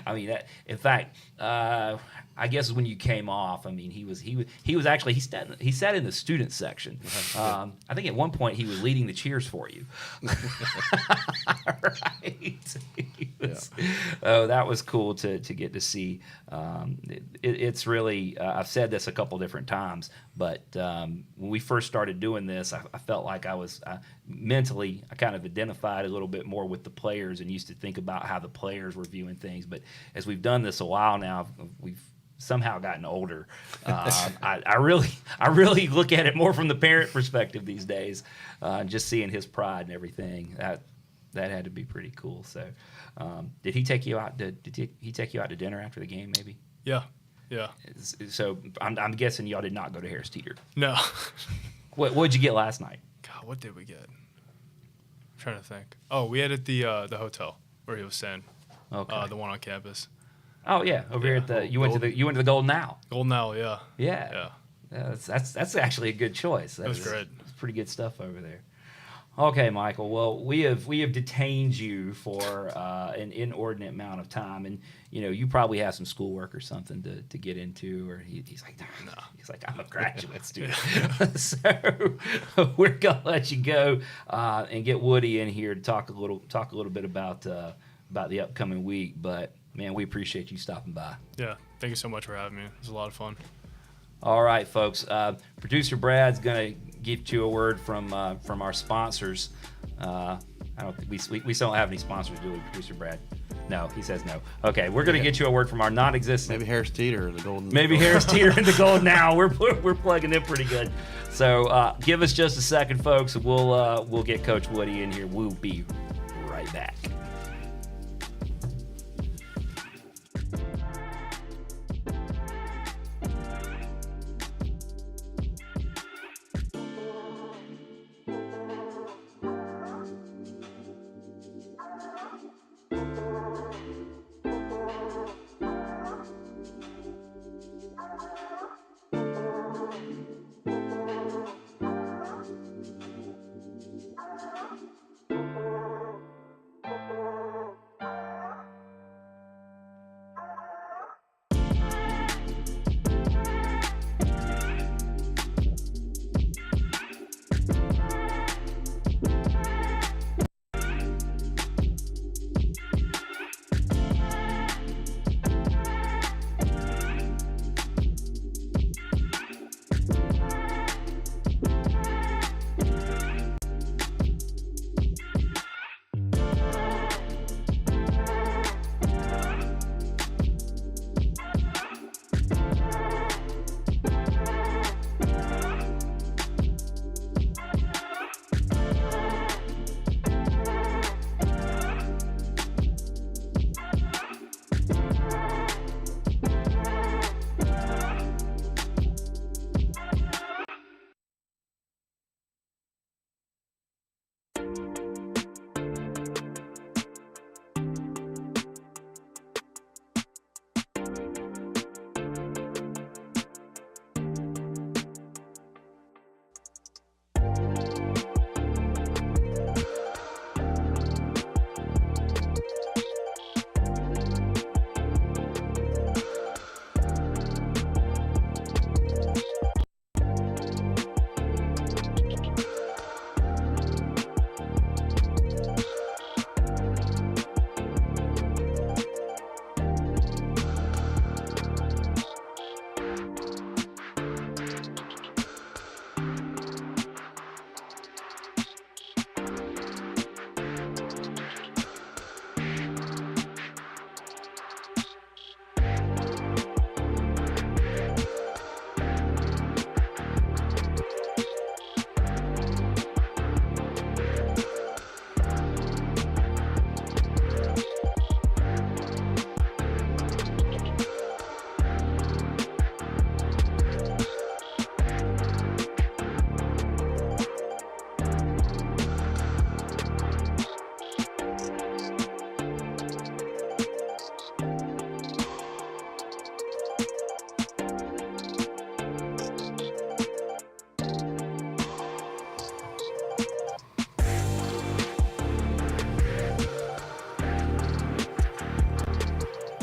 Speaker 1: I mean, in fact, I guess when you came off, I mean, he was actually he sat in the student section. I think at one point he was leading the cheers for you. Right? Oh, that was cool to get to see. It's really I've said this a couple different times, but when we first started doing this, I felt like mentally I kind of identified a little bit more with the players and used to think about how the players were viewing things. But as we've done this a while now, we've somehow gotten older. I really look at it more from the parent perspective these days. Just seeing his pride and everything, that had to be pretty cool. So, did he take you out? Did he take you out to dinner after the game? Maybe.
Speaker 3: Yeah.
Speaker 1: So I'm guessing y'all did not go to Harris Teeter.
Speaker 3: No.
Speaker 1: What'd you get last night?
Speaker 3: God, what did we get? I'm trying to think. Oh, we had at the hotel where he was staying.
Speaker 1: Okay.
Speaker 3: The one on campus.
Speaker 1: Oh yeah, over here at the you went to the Golden Owl.
Speaker 3: Golden Owl, yeah.
Speaker 1: Yeah. That's actually a good choice.
Speaker 3: That was great.
Speaker 1: It's pretty good stuff over there. Okay, Michael. Well, we have detained you for an inordinate amount of time, and you probably have some schoolwork or something to get into. Or he's like, no. He's like, I'm a graduate student, so we're gonna let you go and get Woody in here to talk a little bit about the upcoming week. But man, we appreciate you stopping by.
Speaker 3: Yeah, thank you so much for having me. It was a lot of fun.
Speaker 1: All right, folks. Producer Brad's gonna give you a word from our sponsors. I don't think we still don't have any sponsors, do we, Producer Brad? No, he says no. Okay, we're gonna get you a word from our non-existent.
Speaker 2: Maybe Harris Teeter or the Golden.
Speaker 1: Maybe Harris Teeter and the Golden Owl. We're plugging in pretty good. So give us just a second, folks. We'll get Coach Woody in here. We'll be right back.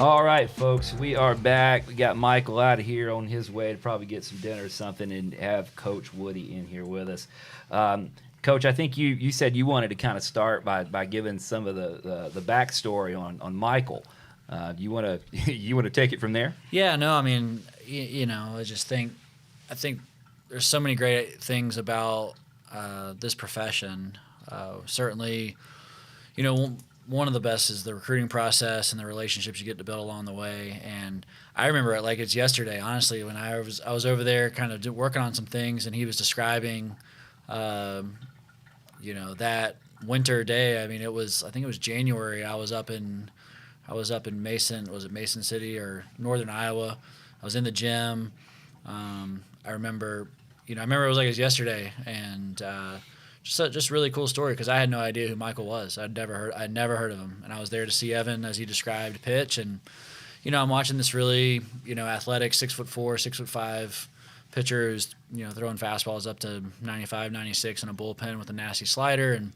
Speaker 1: All right, folks, we are back. We got Michael out of here on his way to probably get some dinner or something, and have Coach Woody in here with us. Coach, I think you said you wanted to kind of start by giving some of the backstory on Michael. You want to take it from there?
Speaker 4: Yeah, no, I mean, I think there's so many great things about this profession. Certainly, one of the best is the recruiting process and the relationships you get to build along the way. And I remember it like it's yesterday, honestly, when I was over there kind of working on some things, and he was describing, that winter day. I mean, I think it was January. I was up in Mason. Was it Mason City or Northern Iowa? I was in the gym. I remember it was like it was yesterday, and just really cool story because I had no idea who Michael was. I'd never heard of him, and I was there to see Evan, as he described, pitch. And I'm watching this really athletic 6'4", 6'5" pitcher who's throwing fastballs up to 95, 96 in a bullpen with a nasty slider, and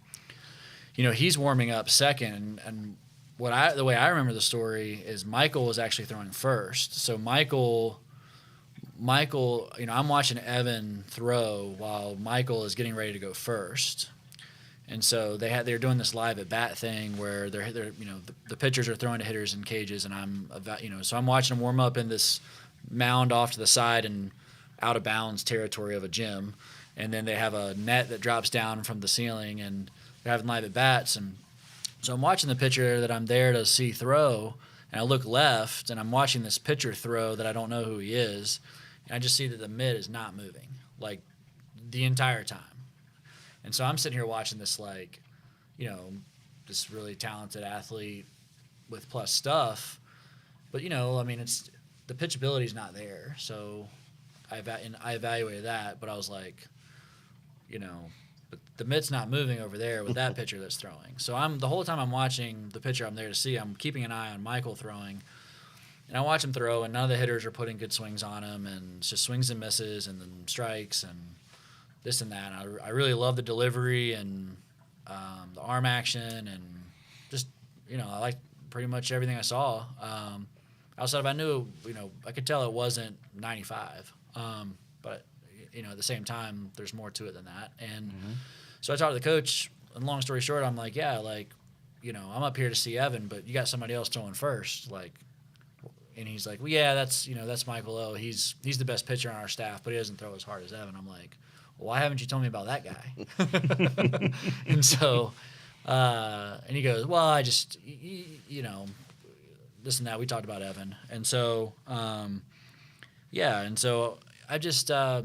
Speaker 4: he's warming up second. And the way I remember the story is Michael was actually throwing first. So Michael, I'm watching Evan throw while Michael is getting ready to go first. And so they're doing this live at bat thing where they're the pitchers are throwing to hitters in cages, and so I'm watching them warm up in this mound off to the side and out of bounds territory of a gym, and then they have a net that drops down from the ceiling, and they're having live at bats. And so I'm watching the pitcher that I'm there to see throw, and I look left, and I'm watching this pitcher throw that I don't know who he is, and I just see that the mitt is not moving, like, the entire time. And so I'm sitting here watching this, like, this really talented athlete with plus stuff, but, it's the pitchability is not there. So I evaluated that, but I was like, but the mitt's not moving over there with that pitcher that's throwing. So the whole time I'm watching the pitcher I'm there to see, I'm keeping an eye on Michael throwing. And I watch him throw, and none of the hitters are putting good swings on him, and it's just swings and misses and then strikes and this and that. And I really love the delivery and the arm action, and just, I liked pretty much everything I saw. Outside of I knew, I could tell it wasn't 95. But, at the same time, there's more to it than that. And so I talked to the coach, and long story short, I'm like, yeah, like, I'm up here to see Evan, but you got somebody else throwing first. Like, and he's like, well, yeah, that's Michael O. He's the best pitcher on our staff, but he doesn't throw as hard as Evan. I'm like, well, why haven't you told me about that guy? And so, and he goes, well, I just, this and that. We talked about Evan. And so, and so I just, I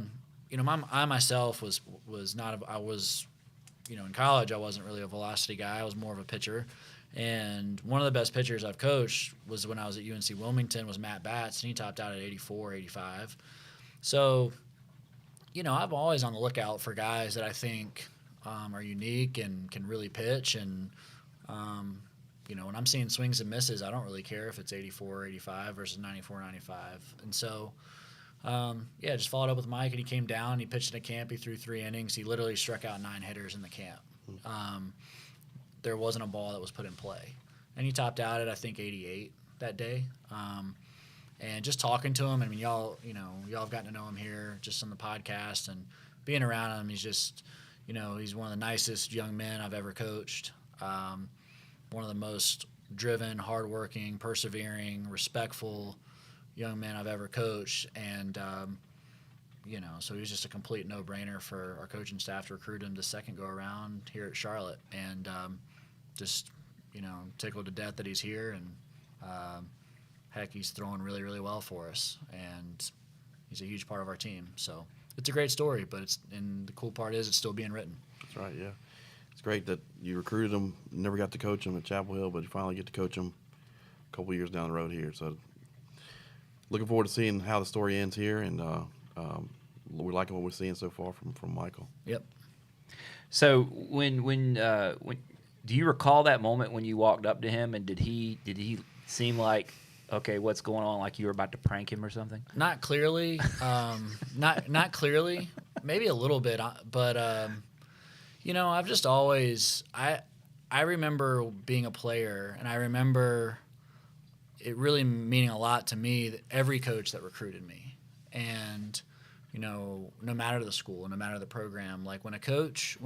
Speaker 4: myself was not, I was, in college, I wasn't really a velocity guy. I was more of a pitcher. And one of the best pitchers I've coached was when I was at UNC Wilmington was Matt Batts, and he topped out at 84, 85. So, I'm always on the lookout for guys that I think are unique and can really pitch. And, when I'm seeing swings and misses, I don't really care if it's 84 or 85 versus 94, 95. And so, just followed up with Mike, and he came down. He pitched in a camp. He threw 3 innings. He literally struck out 9 hitters in the camp. There wasn't a ball that was put in play. And he topped out at, I think, 88 that day. And just talking to him, I mean, y'all have gotten to know him here just on the podcast, and being around him, he's just, he's one of the nicest young men I've ever coached. One of the most driven, hardworking, persevering, respectful young men I've ever coached. And, so he was just a complete no-brainer for our coaching staff to recruit him the second go-around here at Charlotte. And just, tickled to death that he's here. And, heck, he's throwing really, really well for us. And he's a huge part of our team. So it's a great story, but and the cool part is it's still being written.
Speaker 2: That's right, yeah. It's great that you recruited him, never got to coach him at Chapel Hill, but you finally get to coach him a couple years down the road here. So looking forward to seeing how the story ends here, and we're liking what we're seeing so far from Michael.
Speaker 4: Yep.
Speaker 1: So when do you recall that moment when you walked up to him, and did he seem like, okay, what's going on, like you were about to prank him or something?
Speaker 4: Not clearly. Not clearly. Maybe a little bit, but I've just always I remember being a player, and I remember it really meaning a lot to me that every coach that recruited me, and no matter the school, no matter the program, like when a coach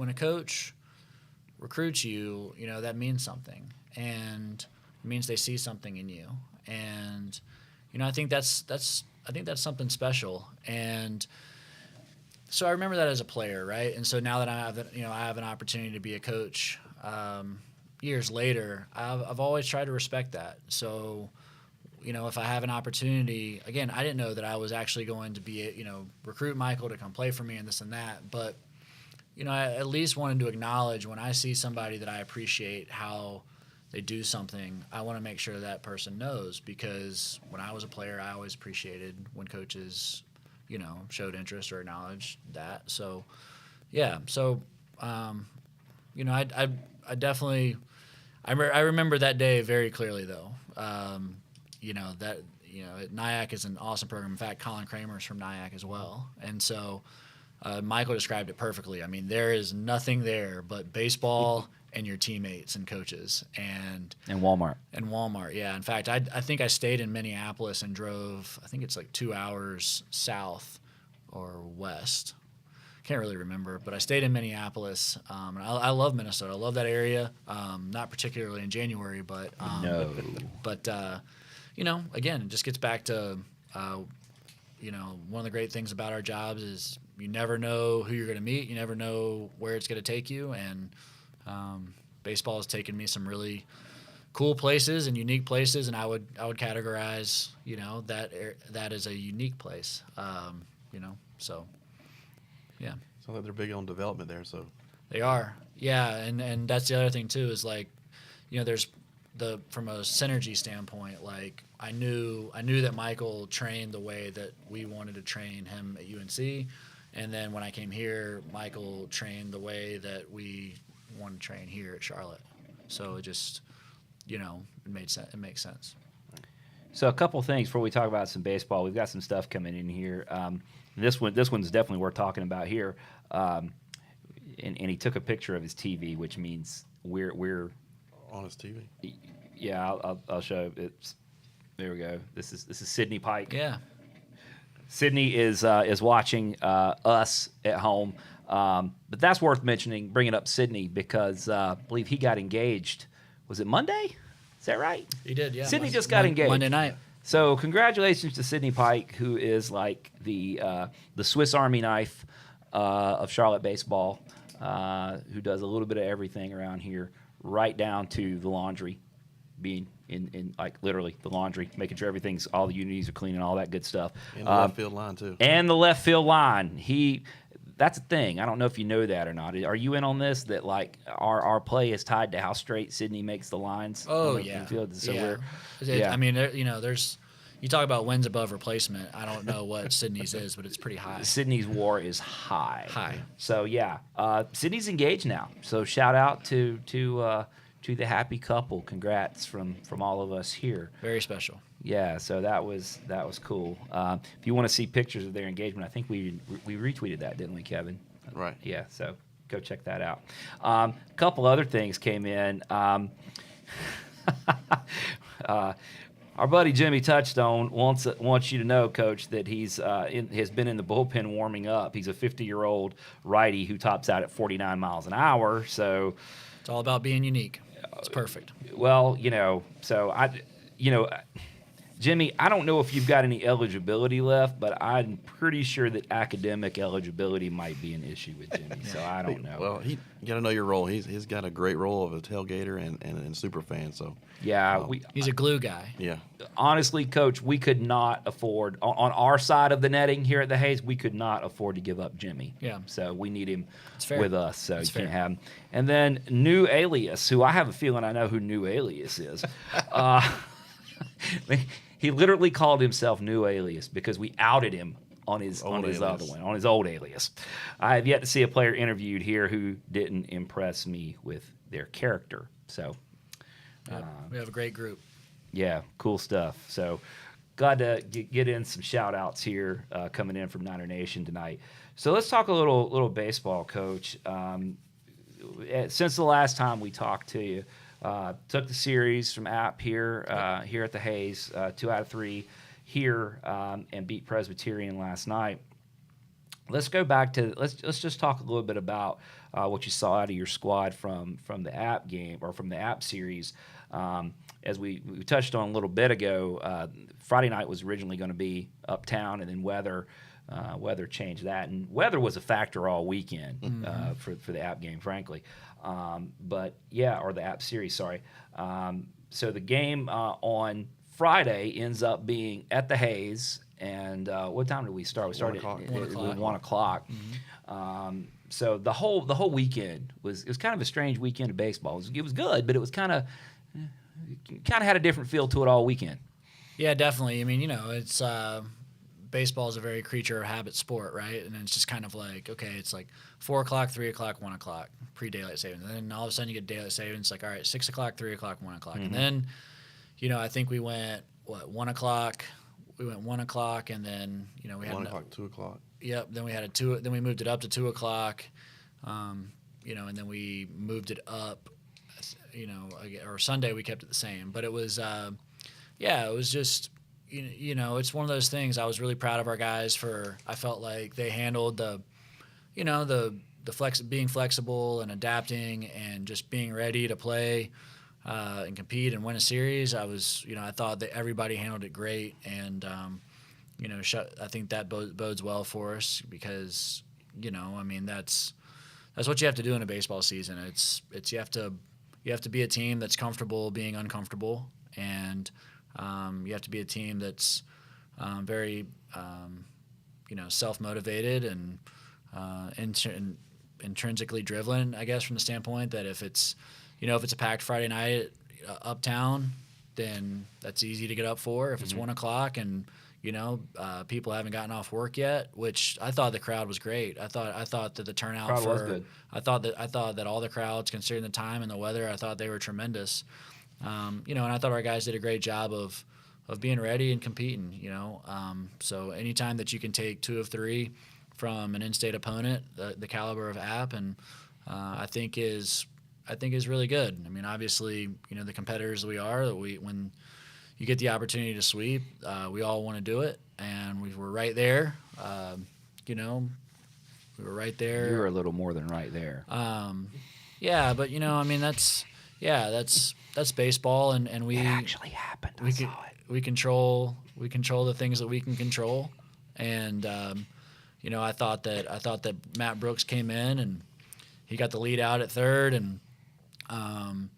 Speaker 4: recruits you, that means something, and it means they see something in you, and I think that's something special. And so I remember that as a player, right? And so now that I have an opportunity to be a coach years later, I've always tried to respect that. So if I have an opportunity, again, I didn't know that I was actually going to be recruit Michael to come play for me and this and that, but I at least wanted to acknowledge when I see somebody that I appreciate how they do something, I want to make sure that person knows, because when I was a player, I always appreciated when coaches, showed interest or acknowledged that. So, yeah. So, I definitely, I remember that day very clearly though. Nyack is an awesome program. In fact, Colin Kramer's from Nyack as well. And so, Michael described it perfectly. I mean, there is nothing there but baseball and your teammates and coaches and
Speaker 1: Walmart.
Speaker 4: And Walmart, yeah. In fact, I think I stayed in Minneapolis and drove, I think it's like 2 hours south or west. Can't really remember, but I stayed in Minneapolis. And I love Minnesota. I love that area. Not particularly in January, but
Speaker 1: No.
Speaker 4: But again, it just gets back to one of the great things about our jobs is you never know who you're going to meet. You never know where it's going to take you. And baseball has taken me some really cool places and unique places, and I would categorize that as a unique place. So yeah.
Speaker 2: Sounds like they're big on development there. So
Speaker 4: They are, yeah, and that's the other thing too is like, there's from a synergy standpoint, like I knew that Michael trained the way that we wanted to train him at UNC, and then when I came here, Michael trained the way that we want to train here at Charlotte. So it just, it made sense. It makes sense.
Speaker 1: So a couple things before we talk about some baseball. We've got some stuff coming in here. This one's definitely worth talking about here. And he took a picture of his TV, which means we're
Speaker 2: on his TV.
Speaker 1: Yeah, I'll show it. There we go. This is Sydney Pike.
Speaker 4: Yeah.
Speaker 1: Sydney is watching us at home. But that's worth mentioning, bringing up Sydney, because I believe he got engaged. Was it Monday? Is that right?
Speaker 4: He did, yeah.
Speaker 1: Sydney just got engaged.
Speaker 4: Monday night.
Speaker 1: So congratulations to Sydney Pike, who is like the Swiss Army knife of Charlotte baseball, who does a little bit of everything around here, right down to the laundry, being in like literally the laundry, making sure all the unities are clean and all that good stuff.
Speaker 2: And the left field line too.
Speaker 1: And the left field line. That's a thing. I don't know if you know that or not. Are you in on this? That like our play is tied to how straight Sydney makes the lines.
Speaker 4: Oh
Speaker 1: on the
Speaker 4: yeah.
Speaker 1: field. So
Speaker 4: yeah. I mean, there's. You talk about wins above replacement. I don't know what Sydney's is, but it's pretty high.
Speaker 1: Sydney's WAR is high.
Speaker 4: High.
Speaker 1: So yeah, Sydney's engaged now. So shout out to the happy couple. Congrats from all of us here.
Speaker 4: Very special.
Speaker 1: Yeah, so that was cool. If you want to see pictures of their engagement, I think we retweeted that, didn't we, Kevin?
Speaker 2: Right.
Speaker 1: Yeah, so go check that out. A couple other things came in. Our buddy Jimmy Touchstone wants you to know, Coach, that he's has been in the bullpen warming up. He's a 50-year-old righty who tops out at 49 miles an hour. So
Speaker 4: it's all about being unique. It's perfect.
Speaker 1: Well, Jimmy, I don't know if you've got any eligibility left, but I'm pretty sure that academic eligibility might be an issue with Jimmy. So I don't know.
Speaker 2: Well, you got to know your role. He's got a great role of a tailgater and super fan. So
Speaker 1: yeah,
Speaker 4: he's a glue guy.
Speaker 2: Yeah.
Speaker 1: Honestly, Coach, we could not afford on our side of the netting here at the Hayes. We could not afford to give up Jimmy.
Speaker 4: Yeah.
Speaker 1: So we need him
Speaker 4: with
Speaker 1: us. So
Speaker 4: it's
Speaker 1: you can't
Speaker 4: fair.
Speaker 1: have him. And then New Alias, who I have a feeling I know who New Alias is. He literally called himself New Alias because we outed him on his other one, on his old alias. I have yet to see a player interviewed here who didn't impress me with their character. So
Speaker 4: We have a great group.
Speaker 1: yeah, cool stuff. So glad to get in some shout outs here coming in from Niner Nation tonight. So let's talk a little baseball, Coach. Since the last time we talked to you, Took the series from App here at the Hayes, 2 out of 3 here, and beat Presbyterian last night. Let's go back to let's just talk a little bit about what you saw out of your squad from the App game or from the App series. As we touched on a little bit ago, Friday night was originally going to be uptown, and then weather changed that, and weather was a factor all weekend for the App game, frankly. But yeah, or the App series, sorry. So the game on Friday ends up being at the Hayes. And what time did we start? We started at 1 o'clock. So the whole weekend was kind of a strange weekend of baseball. It was good, but it was kind of had a different feel to it all weekend.
Speaker 4: Yeah, definitely. I mean, it's baseball is a very creature of habit sport, right? And it's just kind of like, okay, it's like 4 o'clock, 3 o'clock, 1 o'clock, pre-daylight savings. And then all of a sudden you get daylight savings. It's like, all right, 6 o'clock, 3 o'clock, 1 o'clock. And then, I think we went, 1 o'clock. We went 1 o'clock, and then we had
Speaker 2: 1 o'clock, 2 o'clock.
Speaker 4: Yep. Then we had a 2. Then we moved it up to 2 o'clock. And then we moved it up. Or Sunday we kept it the same. But it was, it was just, it's one of those things. I was really proud of our guys for. I felt like they handled the being flexible and adapting and just being ready to play. And compete and win a series. I thought that everybody handled it great, and I think that bodes well for us because that's what you have to do in a baseball season. It's you have to be a team that's comfortable being uncomfortable, and you have to be a team that's very self-motivated and intrinsically driven. I guess from the standpoint that if it's a packed Friday night uptown, then that's easy to get up for. If it's 1 o'clock and people haven't gotten off work yet, which I thought the crowd was great. I thought that the turnout
Speaker 1: was good.
Speaker 4: I thought that all the crowds, considering the time and the weather, I thought they were tremendous. And I thought our guys did a great job of being ready and competing. So anytime that you can take 2 of 3 from an in-state opponent, the caliber of App, and I think is really good. I mean, obviously, the competitors we are, when you get the opportunity to sweep, we all want to do it, and we were right there. We were right there.
Speaker 1: You were a little more than right there.
Speaker 4: Yeah, but that's baseball, and we
Speaker 1: It actually happened. I saw it.
Speaker 4: We control the things that we can control, and I thought that Matt Brooks came in and he got the lead out at third, and and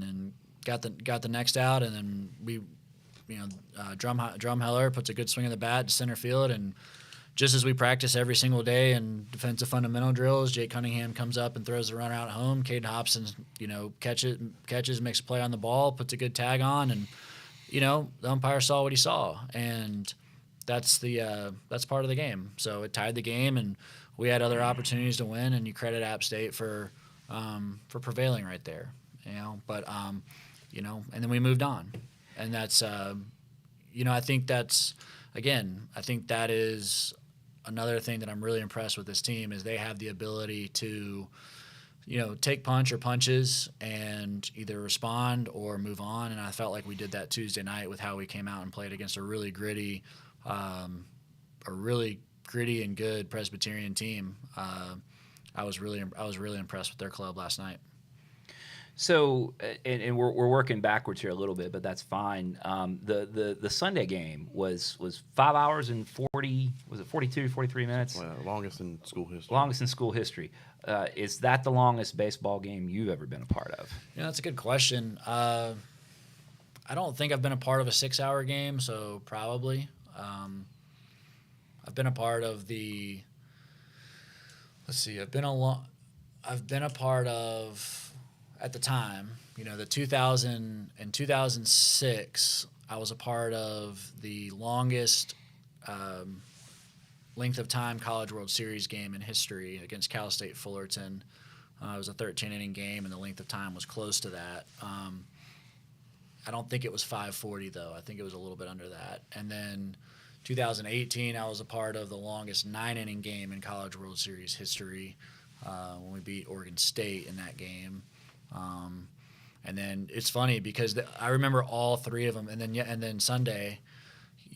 Speaker 4: then got the next out, and then we, Drumheller puts a good swing of the bat to center field, and just as we practice every single day in defensive fundamental drills, Jake Cunningham comes up and throws the runner out home. Caden Hobson, catches, makes a play on the ball, puts a good tag on, and the umpire saw what he saw, and that's part of the game. So it tied the game, and we had other opportunities to win, and you credit App State for prevailing right there, But and then we moved on, and that's I think that is another thing that I'm really impressed with this team is they have the ability to take punches and either respond or move on, and I felt like we did that Tuesday night with how we came out and played against a really gritty and good Presbyterian team. I was really impressed with their club last night.
Speaker 1: So, and we're working backwards here a little bit, but that's fine. The Sunday game was 5 hours and 42, 43 minutes?
Speaker 2: Well, longest in school history.
Speaker 1: Longest in school history. Is that the longest baseball game you've ever been a part of?
Speaker 4: That's a good question. I don't think I've been a part of a 6-hour game, so probably. I've been a part of the. Let's see. I've been a part of. At the time, the 2000 and 2006, I was a part of the longest length of time College World Series game in history against Cal State Fullerton. It was a 13-inning game, and the length of time was close to that. I don't think it was 540, though. I think it was a little bit under that. And then 2018, I was a part of the longest 9-inning game in College World Series history when we beat Oregon State in that game. And then it's funny because I remember all three of them, and then Sunday,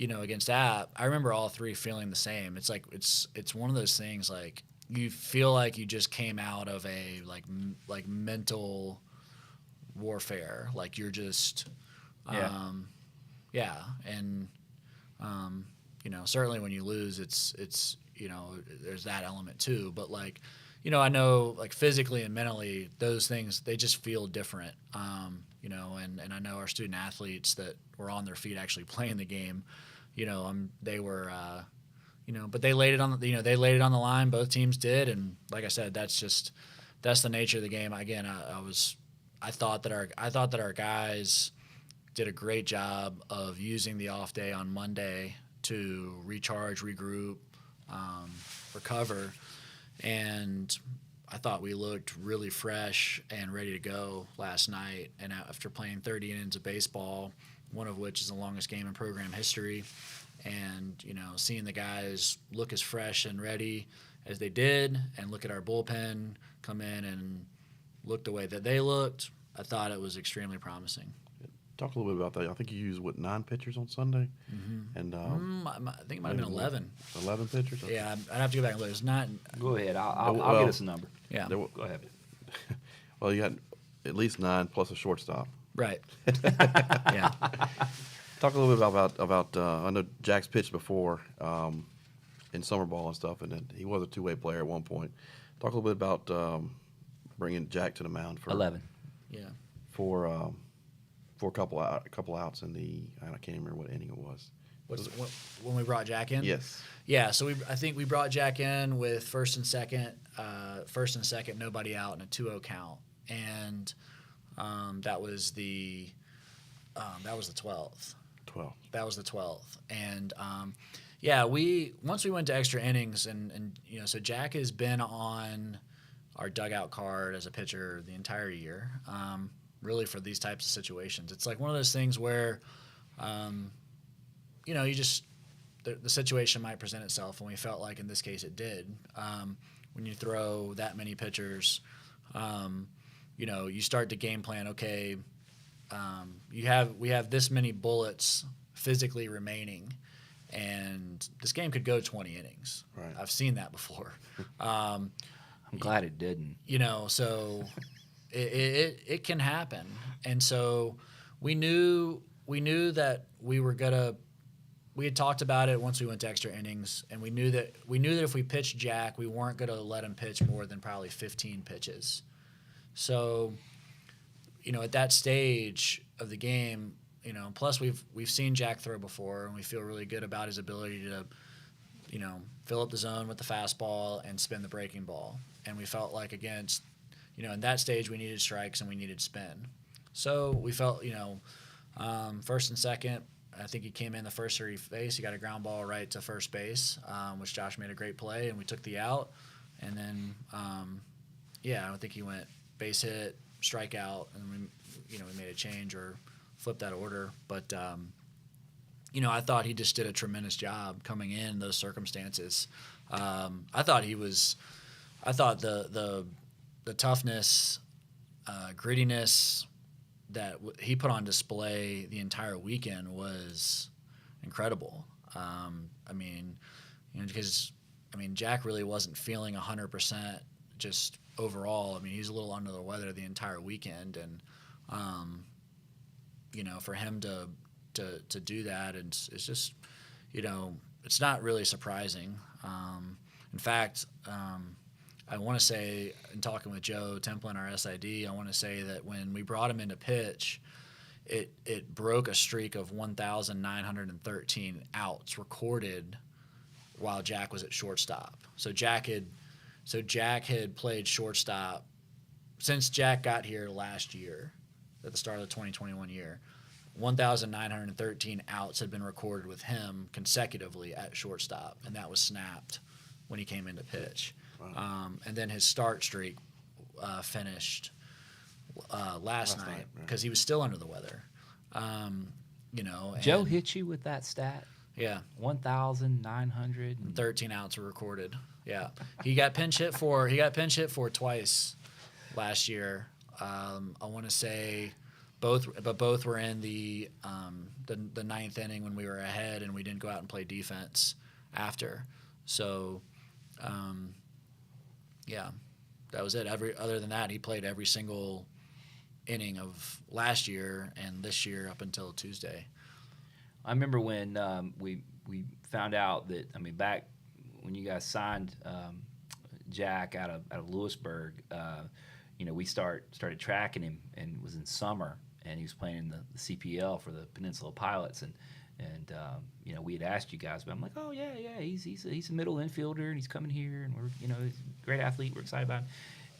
Speaker 4: against App, I remember all three feeling the same. It's like it's one of those things like you feel like you just came out of a like mental warfare. Like you're just and certainly when you lose, it's there's that element too. But like I know like physically and mentally those things they just feel different. And I know our student athletes that were on their feet actually playing the game. They were. But they laid it on they laid it on the line. Both teams did, and like I said, that's the nature of the game. Again, I thought that our guys did a great job of using the off day on Monday to recharge, regroup, recover, and I thought we looked really fresh and ready to go last night. And after playing 30 innings of baseball, one of which is the longest game in program history, and seeing the guys look as fresh and ready as they did, and look at our bullpen come in and look the way that they looked, I thought it was extremely promising.
Speaker 2: Talk a little bit about that. I think you used 9 pitchers on Sunday, and
Speaker 4: I think it might have been 11.
Speaker 2: 11 pitchers. Okay.
Speaker 4: Yeah, I'd have to go back and look. It's not.
Speaker 1: Go ahead. I'll get us a number.
Speaker 4: Yeah.
Speaker 1: Go ahead.
Speaker 2: Well, you got at least 9 plus a shortstop.
Speaker 4: Right. Yeah.
Speaker 2: Talk a little bit about I know Jack's pitched before in summer ball and stuff, and then he was a two-way player at one point. Talk a little bit about bringing Jack to the mound for
Speaker 1: 11.
Speaker 4: Yeah.
Speaker 2: for a couple outs in the I can't even remember what inning it was.
Speaker 4: When we brought Jack in?
Speaker 2: Yes.
Speaker 4: Yeah, so I think we brought Jack in with first and second, nobody out, and a 2-0 count, and that was the 12th.
Speaker 2: 12.
Speaker 4: That was the 12th, and once we went to extra innings, and so Jack has been on our dugout card as a pitcher the entire year. Really for these types of situations, it's like one of those things where, you just the situation might present itself, and we felt like in this case it did. When you throw that many pitchers, you start to game plan. Okay, we have this many bullets physically remaining, and this game could go 20 innings.
Speaker 2: Right.
Speaker 4: I've seen that before.
Speaker 1: I'm glad it didn't.
Speaker 4: So it can happen, and so we knew that we were gonna. We had talked about it once we went to extra innings, and we knew that if we pitched Jack, we weren't gonna let him pitch more than probably 15 pitches. So, at that stage of the game, plus we've seen Jack throw before, and we feel really good about his ability to, fill up the zone with the fastball and spin the breaking ball. And we felt like against, in that stage we needed strikes and we needed spin. So we felt, first and second, I think he came in the first three base. He got a ground ball right to first base, which Josh made a great play, and we took the out. And then, I think he went base hit, strikeout, and we made a change or flipped that order. But I thought he just did a tremendous job coming in those circumstances. I thought the toughness, grittiness that he put on display the entire weekend was incredible. Because Jack really wasn't feeling 100% just overall. He was a little under the weather the entire weekend, and for him to do that, and it's just, it's not really surprising. In fact, I want to say, in talking with Joe Templin, our SID, I want to say that when we brought him into pitch, it broke a streak of 1,913 outs recorded while Jack was at shortstop. So Jack had played shortstop since Jack got here last year, at the start of the 2021 year. 1,913 outs had been recorded with him consecutively at shortstop, and that was snapped when he came into pitch. Wow. And then his start streak finished last night because he was still under the weather.
Speaker 1: Joe hit you with that stat?
Speaker 4: Yeah.
Speaker 1: 1,913
Speaker 4: outs were recorded. Yeah. He got pinch hit for twice last year. I want to say both were in the ninth inning when we were ahead, and we didn't go out and play defense after. So, yeah, that was it. Other than that, he played every single inning of last year and this year up until Tuesday.
Speaker 1: I remember when we found out that, back when you guys signed Jack out of Lewisburg, we started tracking him, and it was in summer, and he was playing in the CPL for the Peninsula Pilots, and we had asked you guys, but I'm like, oh yeah, he's a middle infielder, and he's coming here, and he's a great athlete. We're excited about him,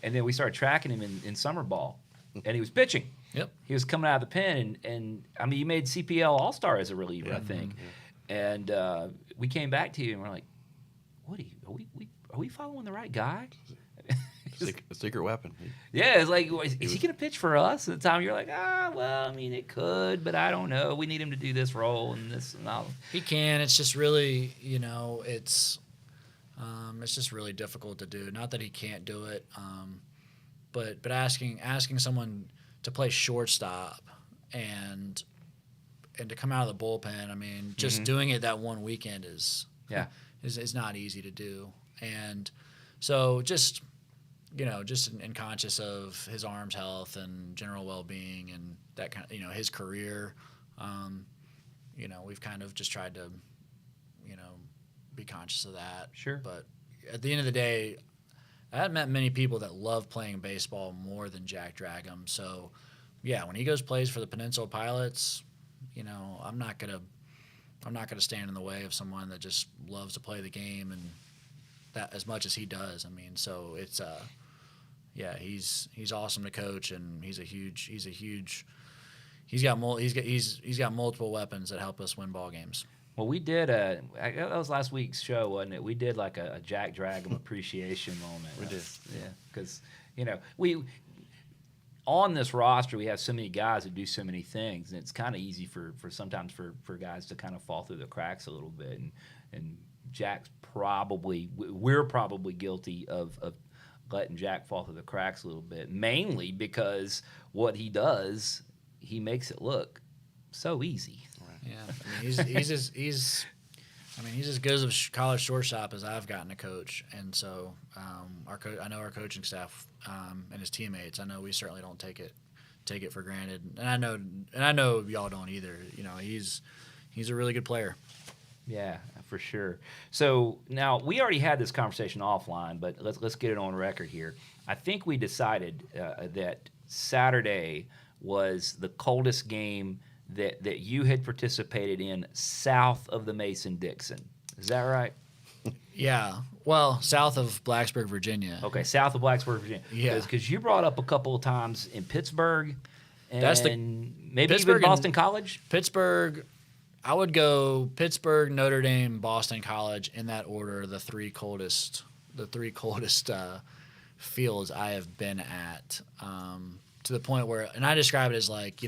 Speaker 1: and then we started tracking him in summer ball, and he was pitching.
Speaker 4: Yep.
Speaker 1: He was coming out of the pen, and he made CPL All-Star as a reliever, I think. Yeah. And we came back to you, and we're like, what are we following the right guy?
Speaker 2: A secret weapon.
Speaker 1: Yeah, it's like, is he going to pitch for us? At the time, you're like, it could, but I don't know. We need him to do this role and this and all.
Speaker 4: He can. It's just really, it's just really difficult to do. Not that he can't do it, but asking someone to play shortstop and to come out of the bullpen, just doing it that one weekend is not easy to do. And so just in conscious of his arm's health and general well-being and that kind of, his career, we've kind of just tried to, be conscious of that.
Speaker 1: Sure.
Speaker 4: But at the end of the day, I haven't met many people that love playing baseball more than Jack Dragum. So, yeah, when he plays for the Peninsula Pilots, I'm not gonna stand in the way of someone that just loves to play the game and that as much as he does. So it's he's awesome to coach, and he's got multiple weapons that help us win ball games.
Speaker 1: Well, we did that was last week's show, wasn't it? We did like a Jack Dragum appreciation moment.
Speaker 2: We did.
Speaker 1: Yeah, because we on this roster we have so many guys that do so many things, and it's kind of easy for sometimes for guys to kind of fall through the cracks a little bit. And Jack's we're probably guilty of letting Jack fall through the cracks a little bit, mainly because what he does, he makes it look so easy.
Speaker 4: Yeah, he's as good of a college shortstop as I've gotten to coach, and so I know our coaching staff and his teammates. I know we certainly don't take it for granted, and I know y'all don't either. He's a really good player.
Speaker 1: Yeah, for sure. So now we already had this conversation offline, but let's get it on record here. I think we decided that Saturday was the coldest game that you had participated in south of the Mason-Dixon. Is that right?
Speaker 4: Yeah. Well, south of Blacksburg, Virginia.
Speaker 1: Okay, south of Blacksburg, Virginia.
Speaker 4: Yeah.
Speaker 1: Because you brought up a couple of times in Pittsburgh and maybe
Speaker 4: Pittsburgh
Speaker 1: even Boston College?
Speaker 4: Pittsburgh, I would go Pittsburgh, Notre Dame, Boston College in that order. The three coldest fields I have been at, to the point where, and I describe it as like,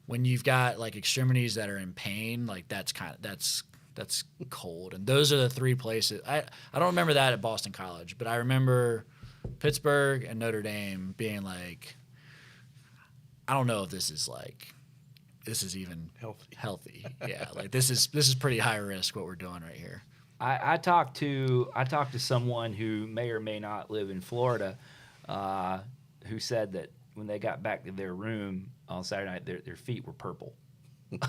Speaker 4: when you've got like extremities that are in pain, like that's cold. And those are the three places. I don't remember that at Boston College, but I remember Pittsburgh and Notre Dame being like, I don't know if this is even healthy. Yeah, like this is pretty high risk what we're doing right here.
Speaker 1: I talked to someone who may or may not live in Florida, who said that when they got back to their room on Saturday night, their feet were purple.
Speaker 4: It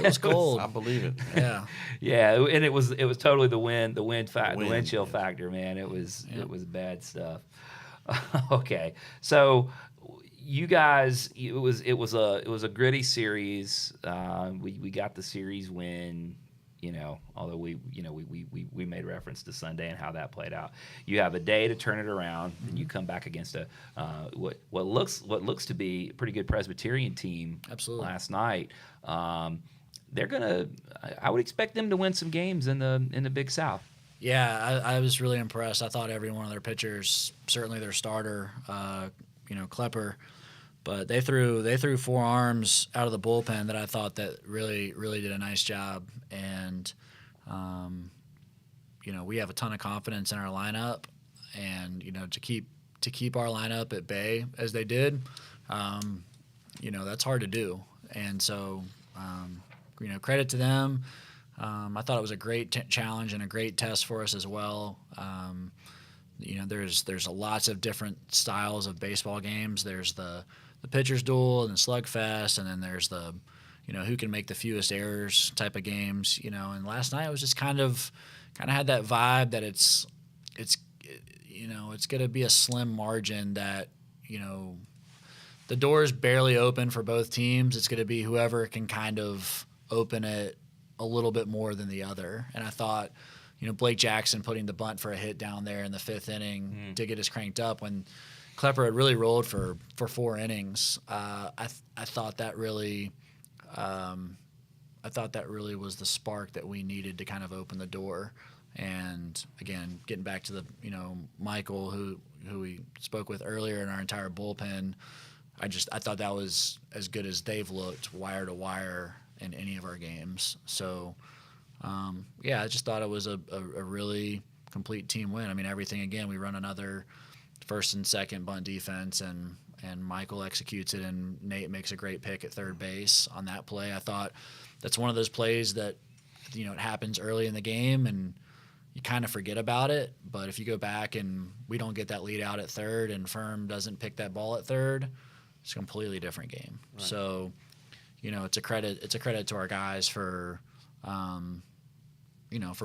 Speaker 4: was cold.
Speaker 2: I believe it.
Speaker 4: Yeah.
Speaker 1: Yeah, and it was totally the wind chill factor, man. It was bad stuff. Okay, so you guys, it was a gritty series. We got the series win. Although we made reference to Sunday and how that played out. You have a day to turn it around, and you come back against what looks to be a pretty good Presbyterian team.
Speaker 4: Absolutely.
Speaker 1: Last night. They're gonna. I would expect them to win some games in the Big South.
Speaker 4: Yeah, I was really impressed. I thought every one of their pitchers, certainly their starter, Klepper, but they threw four arms out of the bullpen that I thought that really did a nice job. And we have a ton of confidence in our lineup, and to keep keep our lineup at bay as they did, that's hard to do. And so, credit to them. I thought it was a great challenge and a great test for us as well. There's lots of different styles of baseball games. There's the pitcher's duel and the slugfest, and then there's the who can make the fewest errors type of games. And last night it was just kind of had that vibe that it's going to be a slim margin that the door is barely open for both teams. It's going to be whoever can kind of open it a little bit more than the other. And I thought, Blake Jackson putting the bunt for a hit down there in the 5th inning to get us cranked up when Klepper had really rolled for 4 innings. I thought that really was the spark that we needed to kind of open the door. And again, getting back to the Michael who we spoke with earlier in our entire bullpen, I thought that was as good as they've looked wire to wire in any of our games. So, I just thought it was a really complete team win. I mean, everything, again, we run another first and second bunt defense, and Michael executes it, and Nate makes a great pick at third base on that play. I thought that's one of those plays that, it happens early in the game, and you kind of forget about it. But if you go back and we don't get that lead out at third and Firm doesn't pick that ball at third, it's a completely different game. Right. So, it's a credit to our guys for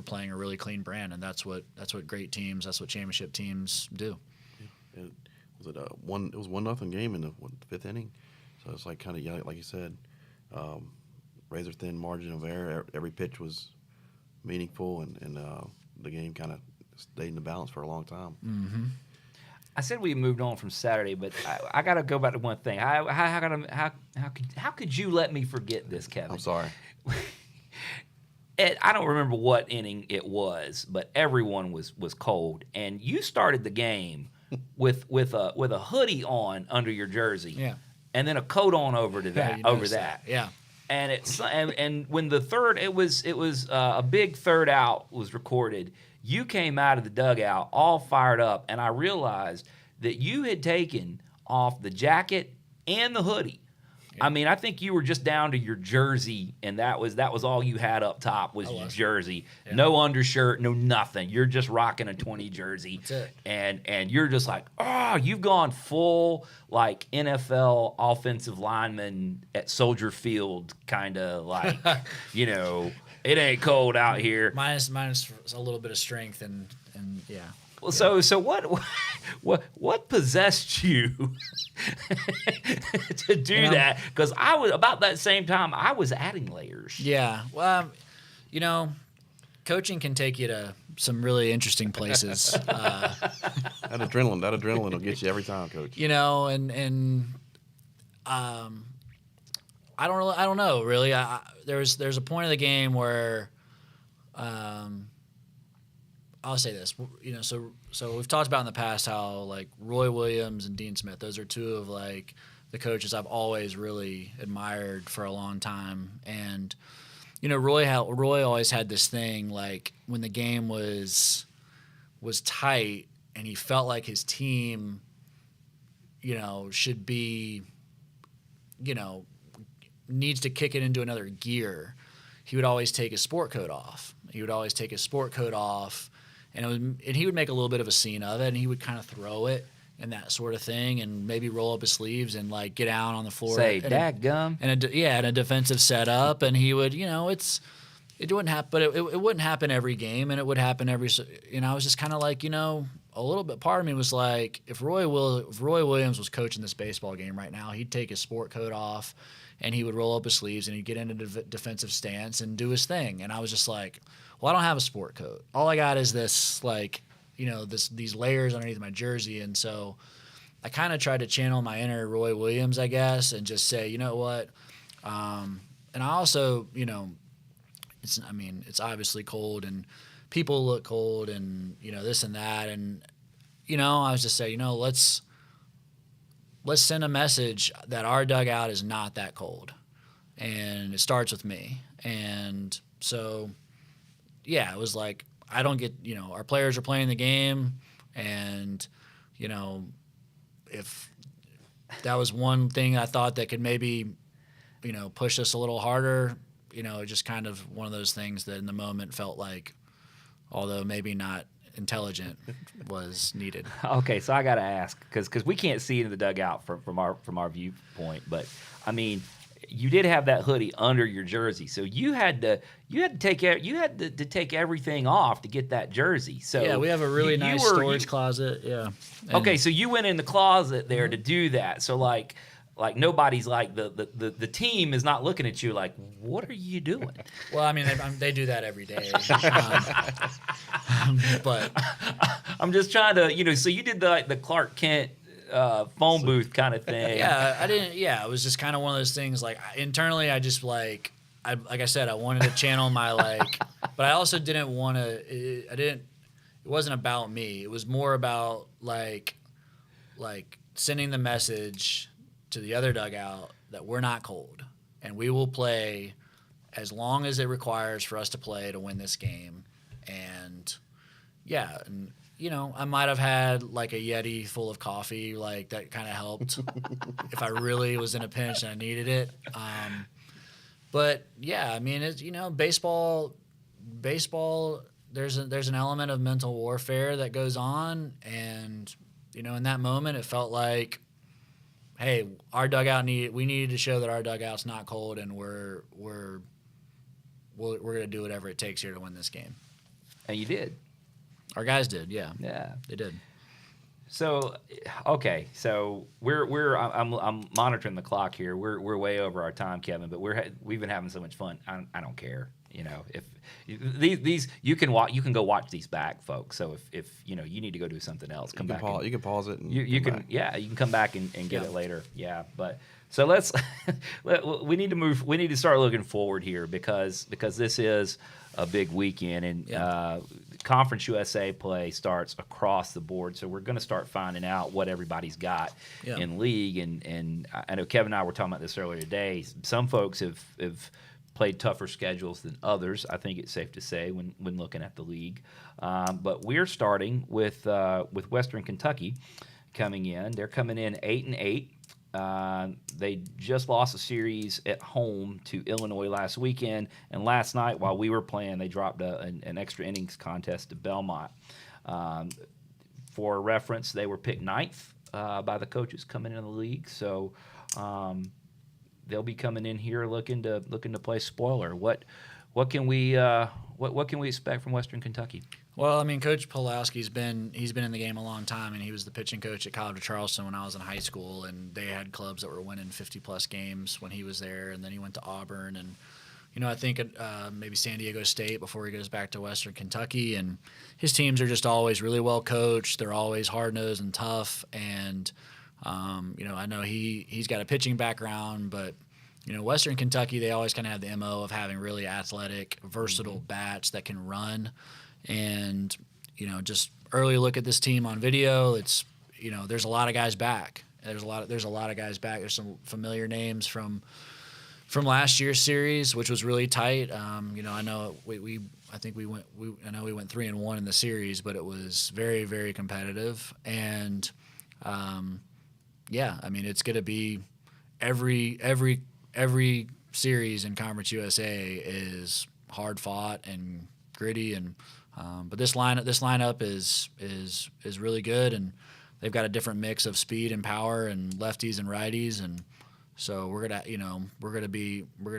Speaker 4: playing a really clean brand, and that's what great teams, that's what championship teams do.
Speaker 2: Yeah. It was 1-0 game in the 5th inning, so it's like kind of like you said, razor thin margin of error. Every pitch was meaningful, and the game kind of stayed in the balance for a long time.
Speaker 4: Mm-hmm.
Speaker 1: I said we moved on from Saturday, but I got to go back to one thing. How could you let me forget this, Kevin?
Speaker 2: I'm sorry.
Speaker 1: I don't remember what inning it was, but everyone was cold, and you started the game with a hoodie on under your jersey, and then a coat on over that.
Speaker 4: Yeah.
Speaker 1: And when the third, it was a big third out was recorded. You came out of the dugout all fired up, and I realized that you had taken off the jacket and the hoodie. Yeah. I mean, I think you were just down to your jersey, and that was all you had up top was your jersey. Yeah. No undershirt, no nothing. You're just rocking a 20 jersey.
Speaker 4: That's it.
Speaker 1: And you're just like, you've gone full like NFL offensive lineman at Soldier Field, kind of like, it ain't cold out here.
Speaker 4: Minus a little bit of strength and yeah.
Speaker 1: Well, so what possessed you to do that? Because I was about that same time I was adding layers.
Speaker 4: Yeah, well, coaching can take you to some really interesting places.
Speaker 2: That adrenaline will get you every time, Coach.
Speaker 4: I don't know really. There's a point of the game where, I'll say this, so we've talked about in the past how like Roy Williams and Dean Smith, those are two of like the coaches I've always really admired for a long time, and Roy always had this thing like when the game was tight and he felt like his team, should be, needs to kick it into another gear, he would always take his sport coat off. And he would make a little bit of a scene of it, and he would kind of throw it and that sort of thing, and maybe roll up his sleeves and like get down on the floor.
Speaker 1: Say, dadgum.
Speaker 4: And a defensive setup, and he would, it wouldn't happen, but it wouldn't happen every game, and it would happen every. I was just kind of like, a little bit. Part of me was like, if Roy Williams was coaching this baseball game right now, he'd take his sport coat off, and he would roll up his sleeves, and he'd get into defensive stance and do his thing. And I was just like, well, I don't have a sport coat. All I got is this, like, these layers underneath my jersey. And so I kind of tried to channel my inner Roy Williams, I guess, and just say, you know what? And I also, it's obviously cold, and people look cold, and, this and that. And, I was just saying, let's send a message that our dugout is not that cold. And it starts with me. And so, yeah, it was like, I don't get, our players are playing the game, and, if that was one thing I thought that could maybe, push us a little harder, it just kind of one of those things that in the moment felt like, although maybe not intelligent, was needed.
Speaker 1: Okay, so I got to ask because we can't see into the dugout from our viewpoint, but I mean, you did have that hoodie under your jersey, so you had to take everything off to get that jersey. So
Speaker 4: yeah, we have a really nice storage closet. Yeah.
Speaker 1: Okay, so you went in the closet there to do that. So like nobody's like the team is not looking at you like, what are you doing?
Speaker 4: Well, I mean, they do that every day. But
Speaker 1: I'm just trying to, so you did the Clark Kent phone booth kind of thing.
Speaker 4: Yeah, I didn't. Yeah, it was just kind of one of those things. Like internally, I just like I said, I wanted to channel my but I also didn't want to. It wasn't about me. It was more about like sending the message to the other dugout that we're not cold and we will play as long as it requires for us to play to win this game. And yeah, and I might have had like a Yeti full of coffee, like that kind of helped if I really was in a pinch and I needed it. But yeah, I mean, it's baseball. There's an element of mental warfare that goes on, and in that moment, it felt like, hey, our dugout we needed to show that our dugout's not cold, and we're gonna do whatever it takes here to win this game.
Speaker 1: And you did.
Speaker 4: Our guys did, yeah.
Speaker 1: Yeah,
Speaker 4: they did.
Speaker 1: So, okay, so I'm monitoring the clock here. We're way over our time, Kevin, but we've been having so much fun. I don't care. If these you can go watch these back, folks. So if you need to go do something else, come back.
Speaker 2: You can pause it. And
Speaker 1: you can back. Yeah, you can come back and get it later. Yeah, but so we need to move. We need to start looking forward here because this is a big weekend and Conference USA play starts across the board. So we're going to start finding out what everybody's got in league. And I know Kevin and I were talking about this earlier today. Some folks have played tougher schedules than others. I think it's safe to say when looking at the league. But we're starting with Western Kentucky coming in. They're coming in 8-8. They just lost a series at home to Illinois last weekend, and last night while we were playing, they dropped an extra innings contest to Belmont. For reference, they were picked 9th by the coaches coming into the league, so they'll be coming in here looking to play spoiler. What can we expect from Western Kentucky?
Speaker 4: Well, I mean, Coach Pulowski's been in the game a long time, and he was the pitching coach at College of Charleston when I was in high school, and they had clubs that were winning 50-plus games when he was there, and then he went to Auburn, and I think maybe San Diego State before he goes back to Western Kentucky, and his teams are just always really well coached. They're always hard-nosed and tough, and I know he's got a pitching background, but Western Kentucky, they always kind of have the MO of having really athletic, versatile bats that can run. And, just early look at this team on video, it's, there's a lot of guys back. There's a lot of guys back. There's some familiar names from last year's series, which was really tight. I know we went 3-1 in the series, but it was very, very competitive. And, I mean, it's going to be every series in Conference USA is hard fought and gritty, and but this lineup is really good, and they've got a different mix of speed and power and lefties and righties, and so we're gonna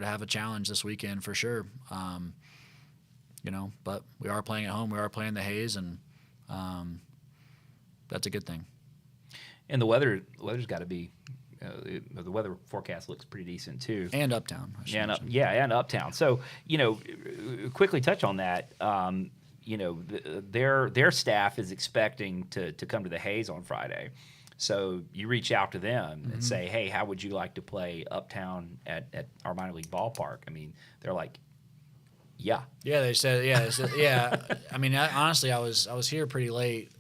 Speaker 4: have a challenge this weekend for sure. But we are playing at home. We are playing the Hayes, and that's a good thing.
Speaker 1: And the weather's got to be. The weather forecast looks pretty decent too.
Speaker 4: And Uptown.
Speaker 1: And Uptown. So quickly touch on that. Their staff is expecting to come to the Hayes on Friday. So you reach out to them and say, hey, how would you like to play Uptown at our minor league ballpark? I mean, they're like, yeah.
Speaker 4: Yeah, they said, yeah. I mean, honestly, I was here pretty late.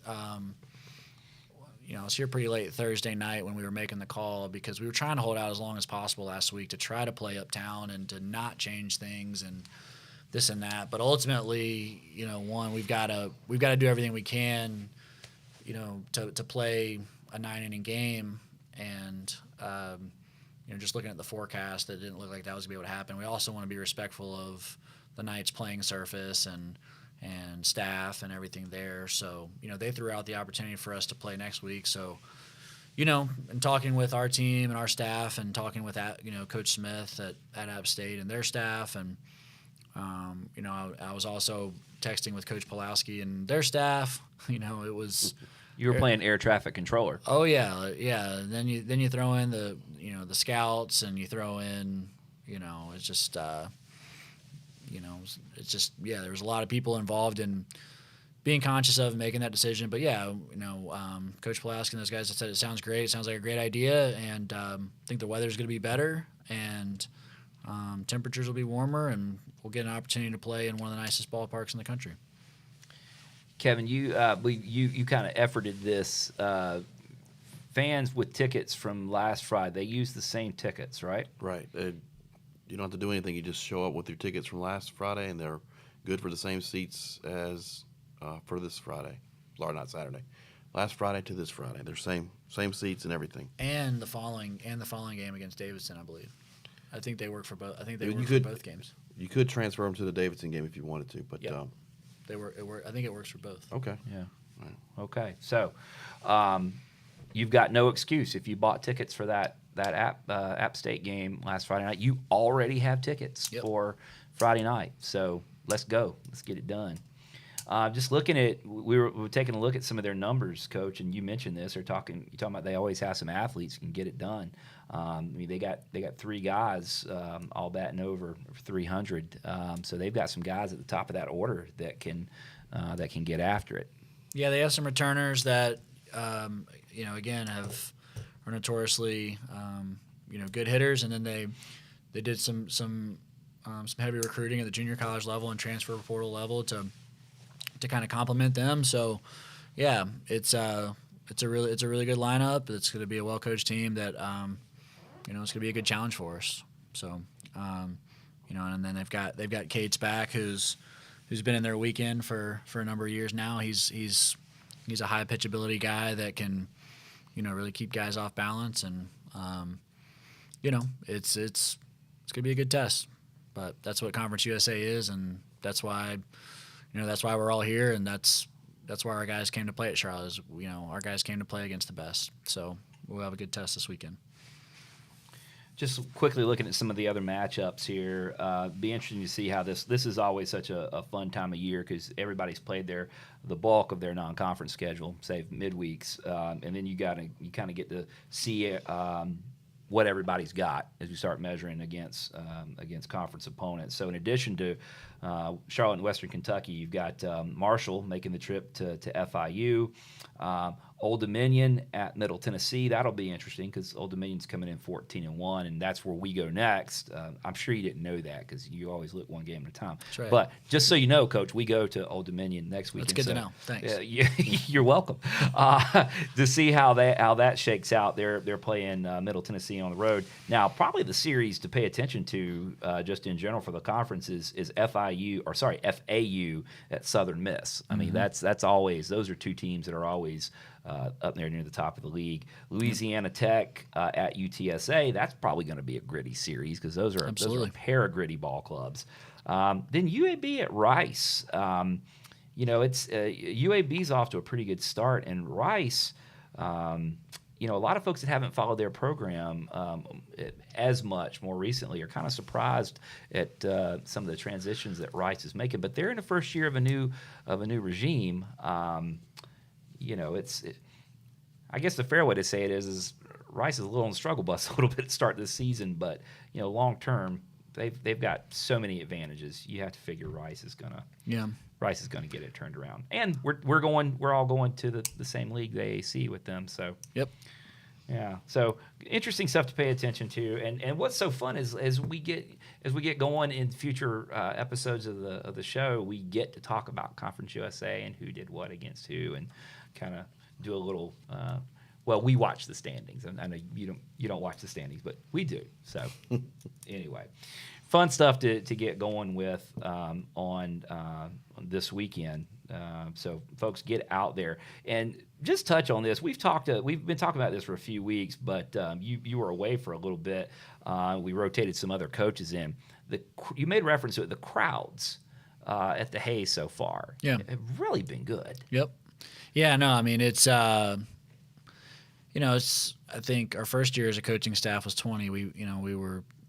Speaker 4: I was here pretty late Thursday night when we were making the call because we were trying to hold out as long as possible last week to try to play Uptown and to not change things and this and that. But ultimately, we've got to do everything we can, to play a 9-inning game, and just looking at the forecast, it didn't look like that was gonna be able to happen. We also want to be respectful of the Knights' playing surface and staff and everything there. So they threw out the opportunity for us to play next week. So and talking with our team and our staff, and talking with Coach Smith at App State and their staff, and I was also texting with Coach Pulowski and their staff. It was.
Speaker 1: You were playing air traffic controller.
Speaker 4: Oh yeah. Then you throw in the the scouts, and you throw in it's just there was a lot of people involved in being conscious of making that decision. But Coach Pulaski and those guys said it sounds great. It sounds like a great idea, and I think the weather's going to be better, and temperatures will be warmer, and we'll get an opportunity to play in one of the nicest ballparks in the country.
Speaker 1: Kevin, you kind of efforted this. Fans with tickets from last Friday, they use the same tickets, right?
Speaker 2: Right. You don't have to do anything. You just show up with your tickets from last Friday, and they're good for the same seats as for this Friday. Sorry, not Saturday. Last Friday to this Friday, they're same seats and everything.
Speaker 4: And the following game against Davidson, I believe. I think they work for both. I think they work for both games.
Speaker 2: You could transfer them to the Davidson game if you wanted to, but
Speaker 4: yep. I think it works for both.
Speaker 2: Okay.
Speaker 1: Yeah.
Speaker 2: Right.
Speaker 1: Okay. So, you've got no excuse if you bought tickets for that App State game last Friday night. You already have tickets for Friday night. So let's go. Let's get it done. Just looking at, we were taking a look at some of their numbers, Coach, and you mentioned this. You're talking about they always have some athletes who can get it done. They got 3 guys all batting over 300. So they've got some guys at the top of that order that can get after it.
Speaker 4: Yeah, they have some returners that again are notoriously good hitters, and then they did some heavy recruiting at the junior college level and transfer portal level to kind of complement them. So yeah, it's a really good lineup. It's going to be a well coached team that it's going to be a good challenge for us. So and then they've got Cates back, who's been in their weekend for a number of years now. He's a high pitchability guy that can really keep guys off balance, and it's going to be a good test. But that's what Conference USA is, and that's why we're all here, and that's why our guys came to play at Charlotte. Is, our guys came to play against the best. So we'll have a good test this weekend.
Speaker 1: Just quickly looking at some of the other matchups here, be interesting to see how this is always such a fun time of year, because everybody's played the bulk of their non-conference schedule, say midweeks, and then you kind of get to see what everybody's got as you start measuring against conference opponents. So in addition to Charlotte and Western Kentucky, you've got Marshall making the trip to FIU. Old Dominion at Middle Tennessee. That'll be interesting because Old Dominion's coming in 14-1, and that's where we go next. I'm sure you didn't know that because you always look one game at a time.
Speaker 4: That's right.
Speaker 1: But just so you know, Coach, we go to Old Dominion next week.
Speaker 4: That's good to know. Thanks.
Speaker 1: You're welcome. To see how that shakes out, they're playing Middle Tennessee on the road. Now, probably the series to pay attention to just in general for the conference is FAU at Southern Miss. I mean, that's always, those are 2 teams that are always up there near the top of the league. Louisiana Tech at UTSA, that's probably going to be a gritty series because those are a pair of gritty ball clubs. Then UAB at Rice. It's UAB's off to a pretty good start, and Rice, a lot of folks that haven't followed their program as much more recently are kind of surprised at some of the transitions that Rice is making. But they're in the first year of a new regime. I guess the fair way to say it is Rice is a little on the struggle bus a little bit to start this season, but long term they've got so many advantages. You have to figure Rice is gonna get it turned around, and we're all going to the same league, the AAC, with them. So
Speaker 4: yep.
Speaker 1: Yeah, so interesting stuff to pay attention to, and what's so fun is as we get going in future episodes of the show, we get to talk about Conference USA and who did what against who, and kind of do a little. Well, we watch the standings. I know you don't watch the standings, but we do. So anyway, fun stuff to get going with on this weekend. So folks, get out there and just touch on this. We've been talking about this for a few weeks, but you were away for a little bit. We rotated some other coaches in. You made reference to it. The crowds at the Hayes so far have really been good.
Speaker 4: Yep. Yeah. No. I mean, it's it's. I think our first year as a coaching staff was 20.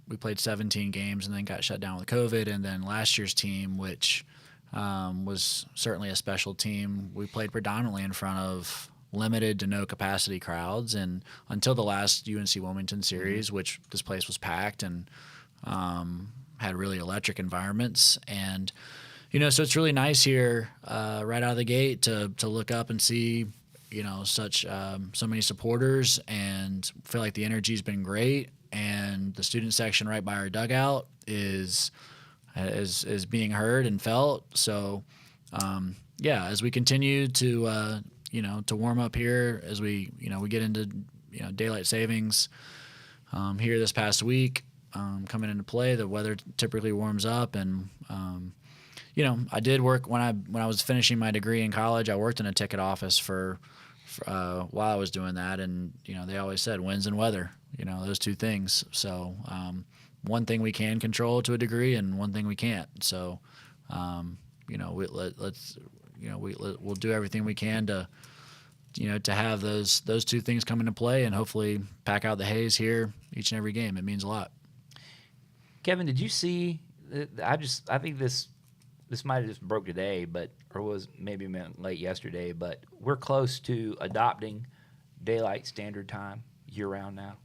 Speaker 4: We played 17 games and then got shut down with COVID. And then last year's team, which was certainly a special team, we played predominantly in front of limited to no capacity crowds, and until the last UNC Wilmington series, which this place was packed and had really electric environments. And so it's really nice here right out of the gate to look up and see so many supporters, and feel like the energy's been great. And the student section right by our dugout is being heard and felt. So as we continue to to warm up here, as we get into daylight savings here this past week coming into play, the weather typically warms up. And I did work when I was finishing my degree in college. I worked in a ticket office for while I was doing that, and they always said winds and weather, those two things. So one thing we can control to a degree, and one thing we can't. So we'll do everything we can to have those two things come into play, and hopefully pack out the Hayes here each and every game. It means a lot.
Speaker 1: Kevin, did you see? I think this might have just broke today, or was maybe meant late yesterday. But we're close to adopting daylight standard time year round now.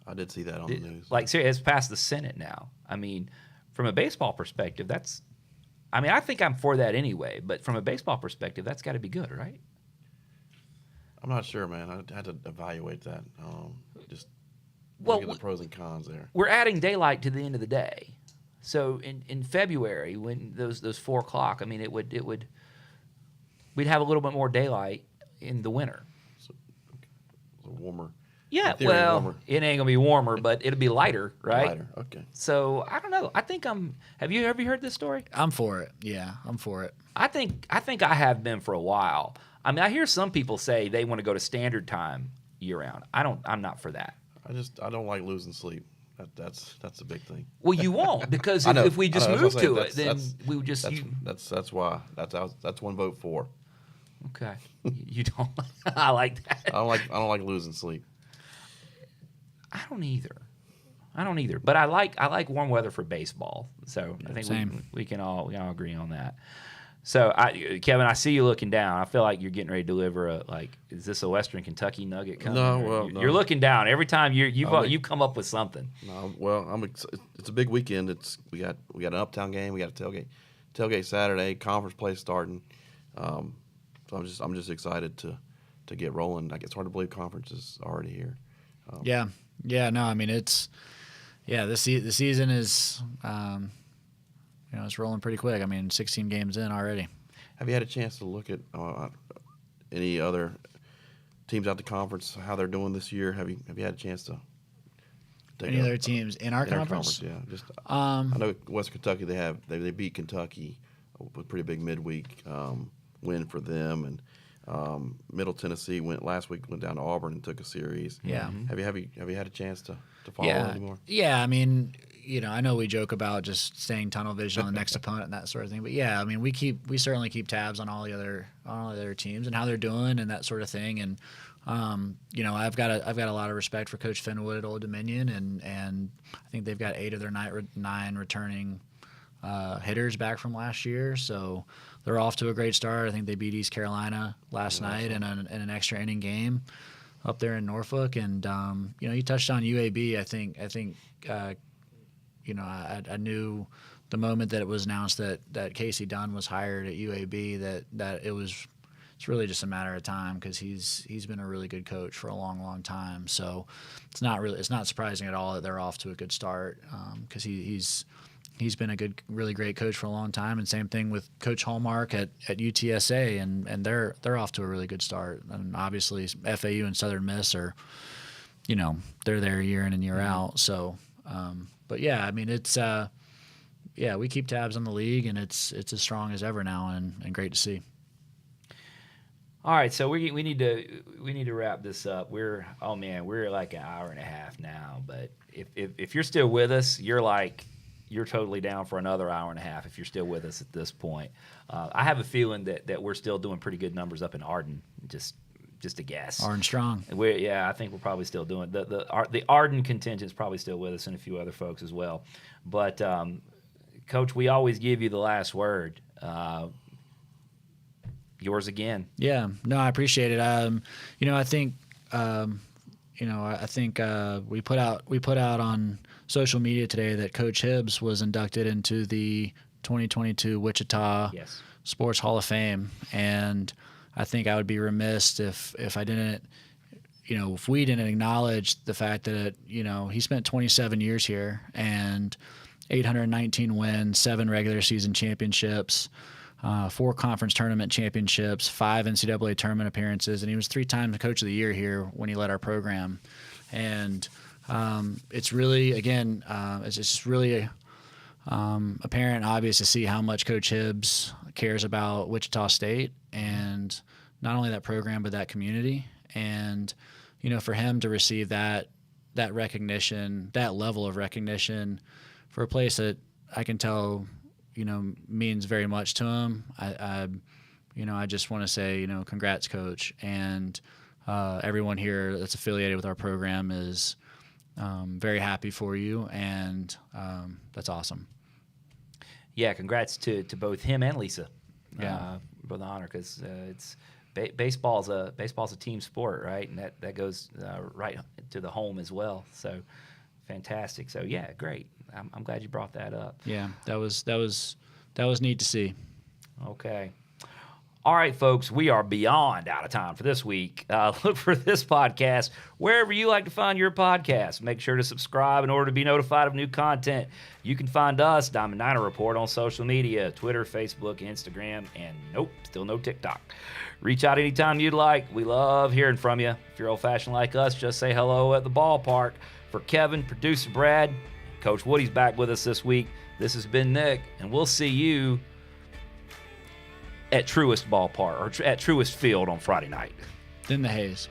Speaker 2: I did see that on the news.
Speaker 1: Seriously, it's passed the Senate now. I mean, from a baseball perspective, I think I'm for that anyway. But from a baseball perspective, that's got to be good, right?
Speaker 2: I'm not sure, man. I had to evaluate that. Look at the pros and cons there.
Speaker 1: We're adding daylight to the end of the day. So in February, when those 4 o'clock, I mean, we'd have a little bit more daylight in the winter.
Speaker 2: So warmer.
Speaker 1: Yeah,
Speaker 2: warmer.
Speaker 1: It ain't gonna be warmer, but it'll be lighter, right?
Speaker 2: Lighter, okay.
Speaker 1: So I don't know. I think have you ever heard this story?
Speaker 4: I'm for it. Yeah, I'm for it.
Speaker 1: I think I have been for a while. I mean, I hear some people say they want to go to standard time year round. I'm not for that.
Speaker 2: I don't like losing sleep. That's the big thing.
Speaker 1: Well, you won't, because if we just move to it, then we would just.
Speaker 2: That's why. That's one vote for.
Speaker 1: Okay, you don't. I like that.
Speaker 2: I don't like losing sleep.
Speaker 1: I don't either. But I like warm weather for baseball. So I think we can all agree on that. So Kevin, I see you looking down. I feel like you're getting ready to deliver is this a Western Kentucky nugget coming?
Speaker 2: No,
Speaker 1: you're looking down every time you come up with something.
Speaker 2: No, well, it's a big weekend. We got an uptown game. We got a tailgate Saturday. Conference play starting. So I'm just excited to get rolling. It's hard to believe conference is already here.
Speaker 4: Yeah. No, I mean the season is it's rolling pretty quick. I mean, 16 games in already.
Speaker 2: Have you had a chance to look at any other teams out the conference, how they're doing this year? Have you had a chance to take
Speaker 4: any other teams in our conference?
Speaker 2: Yeah, just I know Western Kentucky they beat Kentucky with a pretty big midweek win for them, and Middle Tennessee went down to Auburn and took a series.
Speaker 4: Yeah.
Speaker 2: Have you had a chance to follow anymore?
Speaker 4: Yeah, I mean, I know we joke about just staying tunnel vision on the next opponent and that sort of thing, but yeah, I mean, we certainly keep tabs on all the other teams and how they're doing and that sort of thing. And I've got a lot of respect for Coach Finwood at Old Dominion, and I think they've got 8 of their 9 returning hitters back from last year, so they're off to a great start. I think they beat East Carolina last night in an extra inning game up there in Norfolk. And you touched on UAB. I think I knew the moment that it was announced that Casey Dunn was hired at UAB that it's really just a matter of time, because he's been a really good coach for a long, long time. So it's not surprising at all that they're off to a good start, because he's been a really great coach for a long time. And same thing with Coach Hallmark at UTSA, and they're off to a really good start. And obviously FAU and Southern Miss are, they're there year in and year out. So But yeah, I mean, it's we keep tabs on the league, and it's as strong as ever now, and great to see.
Speaker 1: All right, so we need to wrap this up. We're like an hour and a half now, but if you're still with us, you're totally down for another hour and a half if you're still with us at this point. I have a feeling that we're still doing pretty good numbers up in Arden, just a guess.
Speaker 4: Arden strong.
Speaker 1: I think we're probably still doing the Arden contingent's probably still with us, and a few other folks as well. But Coach, we always give you the last word. Yours again.
Speaker 4: Yeah, no, I appreciate it. I think we put out on social media today that Coach Hibbs was inducted into the 2022 Wichita Sports Hall of Fame, and I think I would be remiss if I didn't, if we didn't acknowledge the fact that he spent 27 years here and 819 wins, 7 regular season championships. 4 conference tournament championships, 5 NCAA tournament appearances, and he was 3 times Coach of the Year here when he led our program. And it's really, again, it's just really apparent and obvious to see how much Coach Hibbs cares about Wichita State and not only that program but that community. And for him to receive that recognition, that level of recognition, for a place that I can tell means very much to him. I just want to say, congrats, Coach, and everyone here that's affiliated with our program is very happy for you, and that's awesome.
Speaker 1: Yeah, congrats to both him and Lisa. For the honor, because it's baseball's a team sport, right? And that goes right to the home as well. So fantastic. So yeah, great. I'm glad you brought that up.
Speaker 4: Yeah, that was neat to see.
Speaker 1: Okay. All right, folks, we are beyond out of time for this week. Look for this podcast wherever you like to find your podcast. Make sure to subscribe in order to be notified of new content. You can find us, Diamond Niner Report, on social media, Twitter, Facebook, Instagram, and still no TikTok. Reach out anytime you'd like. We love hearing from you. If you're old-fashioned like us, just say hello at the ballpark. For Kevin, producer Brad, Coach Woody's back with us this week. This has been Nick, and we'll see you at Truist Ballpark, or at Truist Field on Friday night.
Speaker 4: Then the Haze.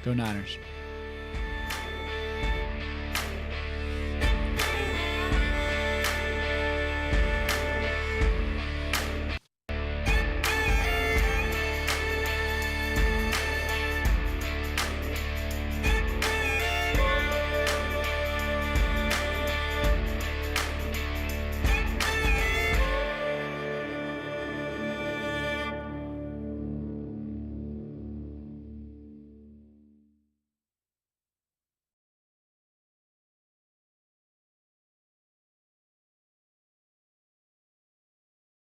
Speaker 1: Go Niners.